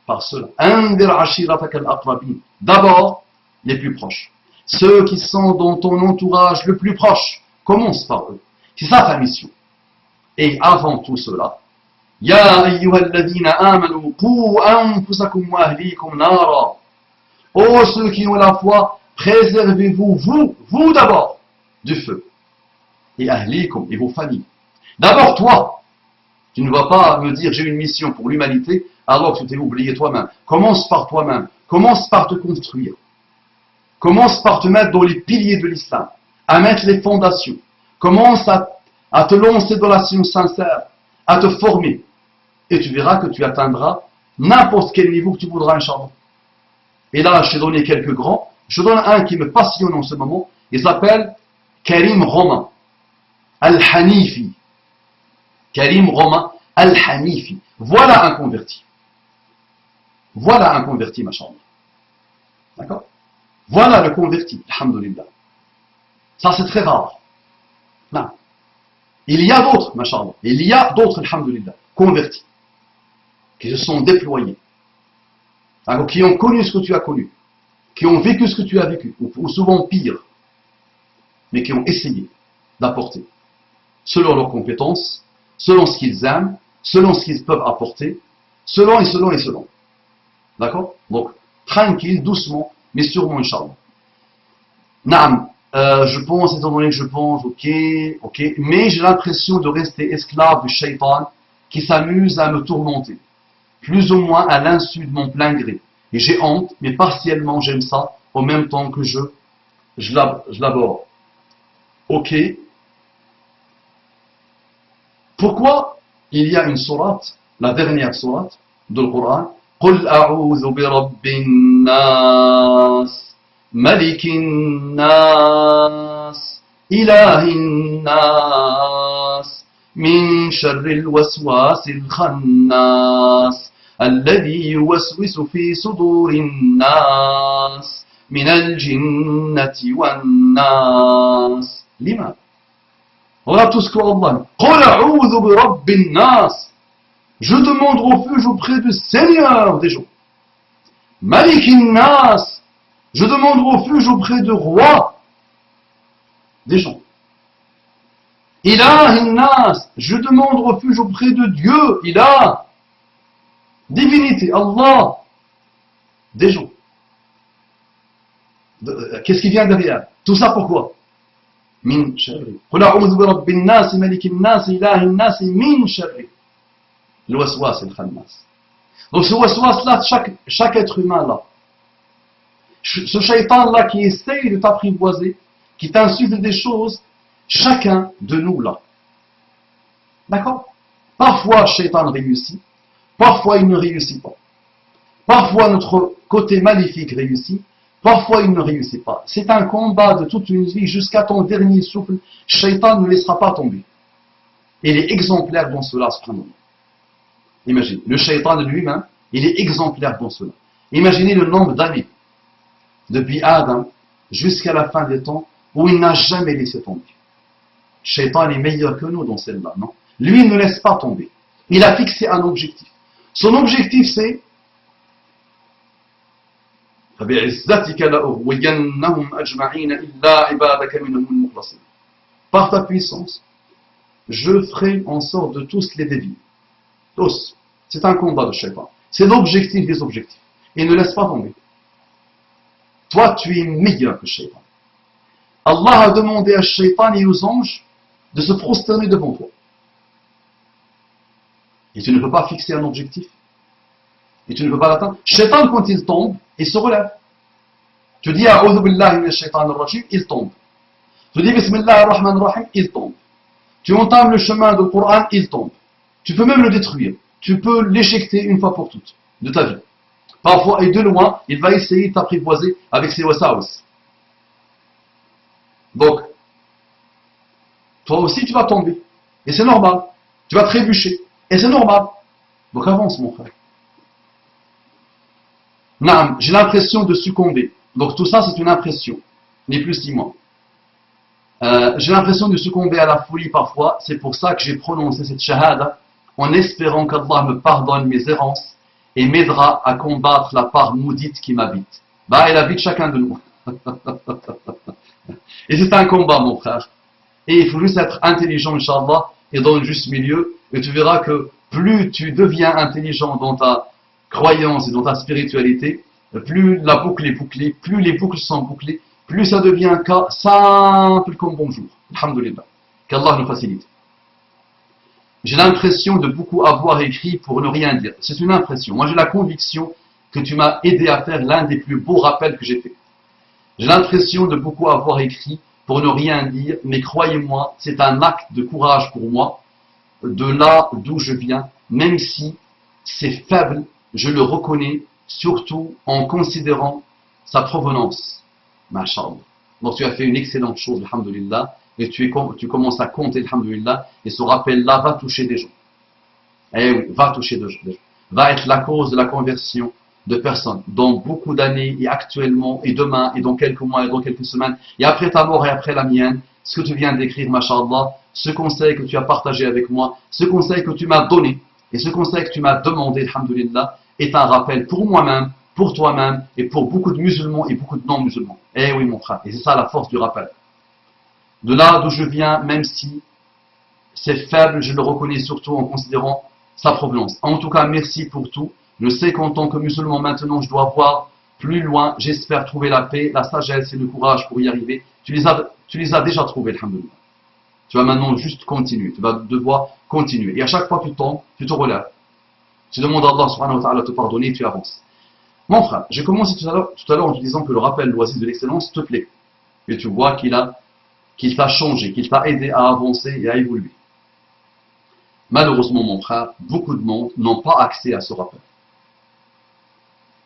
par cela. Andir ashiratak al-aqrabin. D'abord, les plus proches. Ceux qui sont dans ton entourage le plus proche. Commence par eux. C'est ça ta mission. Et avant tout cela, Ya ayyuhalladhina amanu qu anfusakum wa ahlikum nara. Oh ceux qui ont la foi, préservez-vous, vous d'abord, du feu. Et ahlikum, et vos familles. D'abord toi. Tu ne vas pas me dire j'ai une mission pour l'humanité alors que tu t'es oublié toi-même. Commence par toi-même. Commence par te construire. Commence par te mettre dans les piliers de l'islam, à mettre les fondations. Commence à te lancer dans la science sincère, à te former. Et tu verras que tu atteindras n'importe quel niveau que tu voudras, Inch'Allah. Et là, je t'ai donné quelques grands. Je donne un qui me passionne en ce moment. Il s'appelle Karim Romain Al-Hanifi. Karim Romain Al-Hanifi. Voilà un converti. Voilà un converti, Masha'Allah. D'accord? Voilà le converti, alhamdoulilah. Ça, c'est très rare. Non. Il y a d'autres, Masha'Allah. Il y a d'autres, alhamdoulilah, convertis, qui se sont déployés, alors, qui ont connu ce que tu as connu, qui ont vécu ce que tu as vécu, ou souvent pire, mais qui ont essayé d'apporter, selon leurs compétences, selon ce qu'ils aiment, selon ce qu'ils peuvent apporter, selon. D'accord? Donc, tranquille, doucement, mais sûrement, Inch'Allah. Naam, je pense, étant donné que je pense, ok, mais j'ai l'impression de rester esclave du shaitan qui s'amuse à me tourmenter, plus ou moins à l'insu de mon plein gré. Et j'ai honte, mais partiellement j'aime ça, en même temps que je l'aborde. Ok. Pourquoi il y a une sourate, la dernière sourate du Coran, قل أعوذ برب الناس ملك الناس إله الناس من شر الوسواس الخناس الذي يوسوس في صدور الناس من الجنة والناس. لماذا؟ Voilà tout ce qu'Allah dit. قل أعوذ برب الناس. Je demande refuge auprès du Seigneur des gens. Malik Nas. Je demande refuge auprès du roi des gens. Ilah Nas. Je demande refuge auprès de Dieu. Ilah. Divinité. Allah. Des gens. Qu'est-ce qui vient derrière? Tout ça pourquoi? Min sharri. قل أعوذ برب الناس ملك الناس إله الناس من شر le waswas et le khannas. Donc ce waswas là, chaque être humain là, ce shaitan là qui essaye de t'apprivoiser, qui t'insuffle des choses, chacun de nous là. D'accord? Parfois le shaitan réussit, parfois il ne réussit pas. Parfois notre côté maléfique réussit, parfois il ne réussit pas. C'est un combat de toute une vie jusqu'à ton dernier souffle. Shaitan ne laissera pas tomber. Il est exemplaire dans cela, subhanallah. Imaginez, le shaitan de lui-même, il est exemplaire dans cela. Imaginez le nombre d'années, depuis Adam jusqu'à la fin des temps, où il n'a jamais laissé tomber. Le shaitan est meilleur que nous dans celle-là, non? Lui, il ne laisse pas tomber. Il a fixé un objectif. Son objectif, c'est par ta puissance, je ferai en sorte de tous les dévier. Tous. C'est un combat de shaitan. C'est l'objectif des objectifs. Et ne laisse pas tomber. Toi, tu es meilleur que shaitan. Allah a demandé à shaitan et aux anges de se prosterner devant toi. Et tu ne peux pas fixer un objectif. Et tu ne peux pas l'atteindre. Shaitan, quand il tombe, il se relève. Tu dis A'udhu billahi minash shaitanir rajim, il tombe. Tu dis Bismillahir rahmanir rahim, il tombe. Tu entames le chemin du Coran, il tombe. Tu peux même le détruire. Tu peux l'éjecter une fois pour toutes de ta vie. Parfois, et de loin, il va essayer de t'apprivoiser avec ses waswas. Donc, toi aussi, tu vas tomber. Et c'est normal. Tu vas trébucher. Et c'est normal. Donc avance, mon frère. Naam, j'ai l'impression de succomber. Donc tout ça, c'est une impression. Ni plus ni moins. J'ai l'impression de succomber à la folie parfois. C'est pour ça que j'ai prononcé cette shahada, en espérant qu'Allah me pardonne mes errances et m'aidera à combattre la part maudite qui m'habite. Bah, elle habite chacun de nous. Et c'est un combat, mon frère. Et il faut juste être intelligent, Inch'Allah, et dans le juste milieu. Et tu verras que plus tu deviens intelligent dans ta croyance et dans ta spiritualité, plus la boucle est bouclée, plus les boucles sont bouclées, plus ça devient simple comme bonjour. Alhamdulillah. Qu'Allah nous facilite. J'ai l'impression de beaucoup avoir écrit pour ne rien dire. C'est une impression. Moi, j'ai la conviction que tu m'as aidé à faire l'un des plus beaux rappels que j'ai fait. J'ai l'impression de beaucoup avoir écrit pour ne rien dire, mais croyez-moi, c'est un acte de courage pour moi, de là d'où je viens, même si c'est faible, je le reconnais, surtout en considérant sa provenance. Masha'Allah. Donc tu as fait une excellente chose, alhamdulillah, et tu commences à compter, alhamdulillah, et ce rappel-là va toucher des gens. Eh oui, va toucher des gens. Va être la cause de la conversion de personnes dans beaucoup d'années, et actuellement, et demain, et dans quelques mois, et dans quelques semaines, et après ta mort et après la mienne, ce que tu viens d'écrire, masha'Allah, ce conseil que tu as partagé avec moi, ce conseil que tu m'as donné, et ce conseil que tu m'as demandé, alhamdulillah, est un rappel pour moi-même, pour toi-même, et pour beaucoup de musulmans et beaucoup de non-musulmans. Eh oui, mon frère, et c'est ça la force du rappel. De là d'où je viens, même si c'est faible, je le reconnais surtout en considérant sa provenance. En tout cas, merci pour tout. Je sais qu'en tant que musulman, maintenant, je dois voir plus loin. J'espère trouver la paix, la sagesse et le courage pour y arriver. Tu les as déjà trouvés, alhamdulillah. Tu vas maintenant juste continuer. Tu vas devoir continuer. Et à chaque fois que tu tombes, tu te relèves. Tu demandes à Allah subhanahu wa ta'ala de te pardonner et tu avances. Mon frère, j'ai commencé tout à l'heure en te disant que le rappel l'oasis de l'excellence te plaît. Et tu vois qu'il t'a changé, qu'il t'a aidé à avancer et à évoluer. Malheureusement, mon frère, beaucoup de monde n'ont pas accès à ce rappel.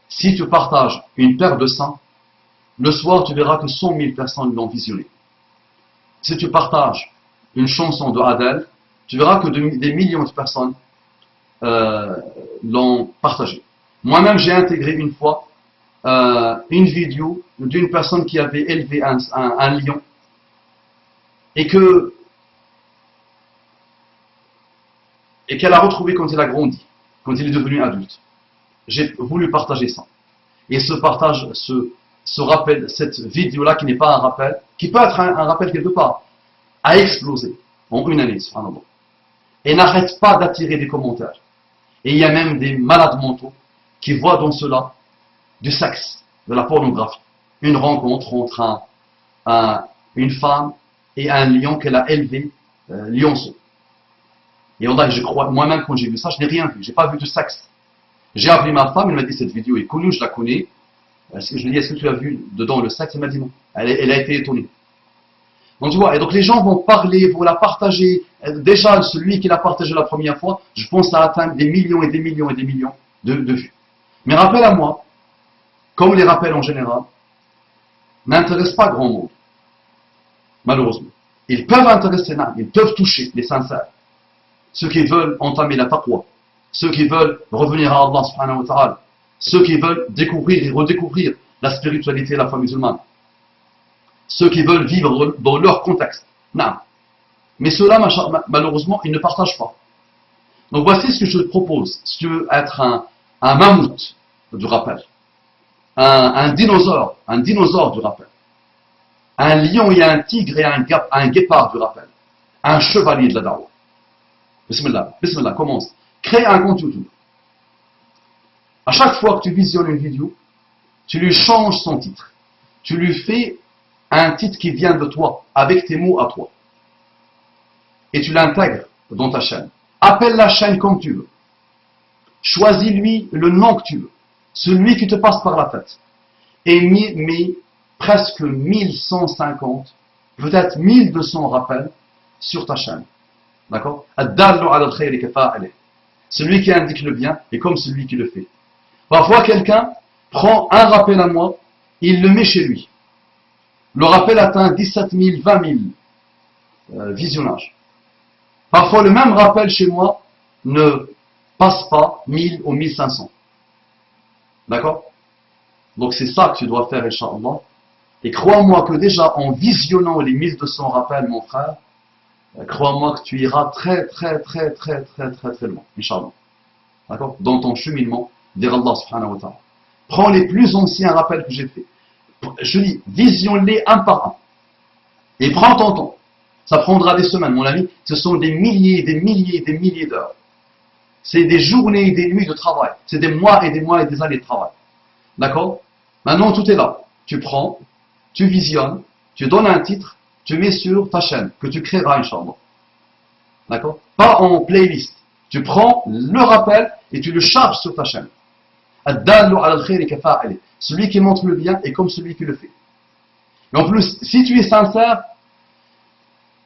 Si tu partages une paire de seins, le soir, tu verras que 100 000 personnes l'ont visionné. Si tu partages une chanson de Adèle, tu verras que des millions de personnes l'ont partagée. Moi-même, j'ai intégré une fois une vidéo d'une personne qui avait élevé un lion et qu'elle a retrouvé quand il a grandi, quand il est devenu adulte. J'ai voulu partager ça. Et ce partage, ce rappel, cette vidéo-là qui n'est pas un rappel, qui peut être un rappel quelque part, a explosé en une année, subhanallah. Et n'arrête pas d'attirer des commentaires. Et il y a même des malades mentaux qui voient dans cela du sexe, de la pornographie. Une rencontre entre une femme et un lion qu'elle a élevé, lionceau. Et on a, je crois, moi-même quand j'ai vu ça, je n'ai rien vu, j'ai pas vu de sexe. J'ai appelé ma femme, elle m'a dit cette vidéo est connue, je la connais. Je lui ai dit, est-ce que tu as vu dedans le sexe? Elle m'a dit non. Elle a été étonnée. Donc tu vois, et donc les gens vont parler, vont la partager. Déjà, celui qui l'a partagé la première fois, je pense que ça atteint des millions et des millions et des millions de vues. Mais rappel à moi, comme les rappels en général, n'intéressent pas grand monde. Malheureusement. Ils peuvent intéresser, ils peuvent toucher les sincères. Ceux qui veulent entamer la taqwa, ceux qui veulent revenir à Allah subhanahu wa ta'ala, ceux qui veulent découvrir et redécouvrir la spiritualité et la foi musulmane, ceux qui veulent vivre dans leur contexte. Non. Mais ceux-là, malheureusement, ils ne partagent pas. Donc voici ce que je te propose. Si tu veux être un mammouth du rappel, un dinosaure du rappel, un lion et un tigre et un guépard du rappel, un chevalier de la dawa. Bismillah, bismillah, commence. Crée un compte YouTube. À chaque fois que tu visionnes une vidéo, tu lui changes son titre. Tu lui fais un titre qui vient de toi, avec tes mots à toi. Et tu l'intègres dans ta chaîne. Appelle la chaîne comme tu veux. Choisis-lui le nom que tu veux. Celui qui te passe par la tête. Et mets presque 1150, peut-être 1200 rappels sur ta chaîne. D'accord? Celui qui indique le bien est comme celui qui le fait. Parfois, quelqu'un prend un rappel à moi, il le met chez lui. Le rappel atteint 17 000, 20 000 visionnages. Parfois, le même rappel chez moi ne passe pas 1000 ou 1500. D'accord? Donc, c'est ça que tu dois faire, Inch'Allah. Et crois-moi que déjà, en visionnant les 1200 rappels, mon frère, crois-moi que tu iras très loin, Inch'Allah. D'accord? Dans ton cheminement vers Allah subhanahu wa ta'ala. Prends les plus anciens rappels que j'ai faits. Je dis, visionne-les un par un. Et prends ton temps. Ça prendra des semaines, mon ami. Ce sont des milliers, des milliers, des milliers d'heures. C'est des journées et des nuits de travail. C'est des mois et des mois et des années de travail. D'accord? Maintenant, tout est là. Tu prends, tu visionnes, tu donnes un titre, tu mets sur ta chaîne, que tu créeras, Inch'Allah. D'accord? Pas en playlist. Tu prends le rappel et tu le charges sur ta chaîne. Celui qui montre le bien est comme celui qui le fait. Et en plus, si tu es sincère,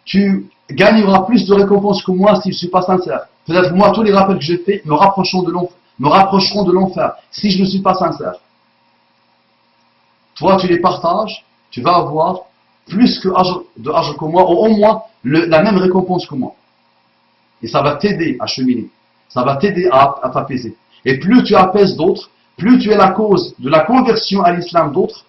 tu gagneras plus de récompenses que moi si je ne suis pas sincère. Peut-être moi, tous les rappels que j'ai faits me rapprocheront de l'enfer si je ne suis pas sincère. Toi, tu les partages, tu vas avoir plus de argent que moi, ou au moins la même récompense que moi. Et ça va t'aider à cheminer. Ça va t'aider à t'apaiser. Et plus tu apaises d'autres, plus tu es la cause de la conversion à l'islam d'autres,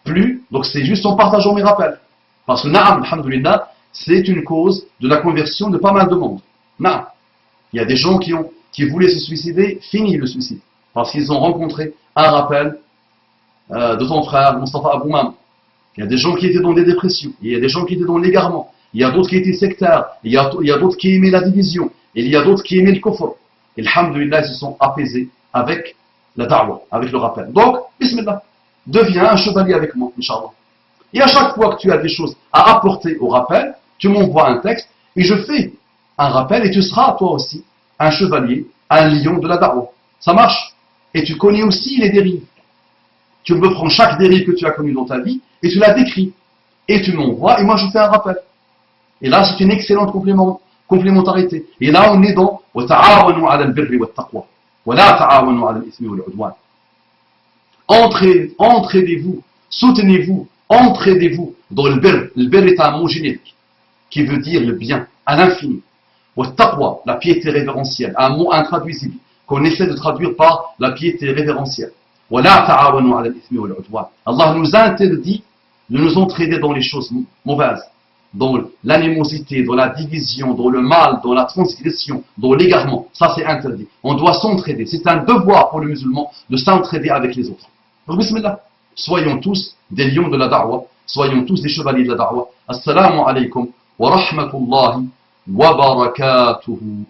plus, donc c'est juste en partageant mes rappels. Parce que na'am, alhamdoulilah, c'est une cause de la conversion de pas mal de monde. Na'am. Il y a des gens qui voulaient se suicider, fini le suicide. Parce qu'ils ont rencontré un rappel de ton frère, Mustafa Aboumam. Il y a des gens qui étaient dans des dépressions, il y a des gens qui étaient dans l'égarement, il y a d'autres qui étaient sectaires, il y a d'autres qui aimaient la division, et il y a d'autres qui aimaient le kufr. Et alhamdoulilah, ils se sont apaisés avec la da'wah, avec le rappel. Donc, bismillah, deviens un chevalier avec moi, Inch'Allah. Et à chaque fois que tu as des choses à apporter au rappel, tu m'envoies un texte, et je fais un rappel, et tu seras toi aussi un chevalier, un lion de la da'wah. Ça marche? Et tu connais aussi les dérives. Tu me prends chaque dérive que tu as connue dans ta vie et tu la décris. Et tu m'envoies et moi je fais un rappel. Et là, c'est une excellente complémentarité. Et là, on est dans وَتَعَاوَنُوا عَلَى الْبِرِّ وَالتَّقْوَى وَلَا تَعَاوَنُوا عَلَى الْإِثْمِ وَالْعُدْوَانِ. Entraidez-vous, soutenez-vous, entraidez-vous dans le birr. Le birr est un mot générique qui veut dire le bien à l'infini. وَالتَّقْوَى, la piété révérentielle, un mot intraduisible qu'on essaie de traduire par la piété révérentielle. وَلَا تَعَاوَنُوا عَلَى الْإِثْمِ وَالْعُدْوَانِ. Allah nous interdit de nous entraider dans les choses mauvaises, dans l'animosité, dans la division, dans le mal, dans la transgression, dans l'égarement. Ça, c'est interdit. On doit s'entraider. C'est un devoir pour le musulman de s'entraider avec les autres. Donc, bismillah. Soyons tous des lions de la da'wah. Soyons tous des chevaliers de la da'wah. Assalamu alaikum wa rahmatullahi wa barakatuhu.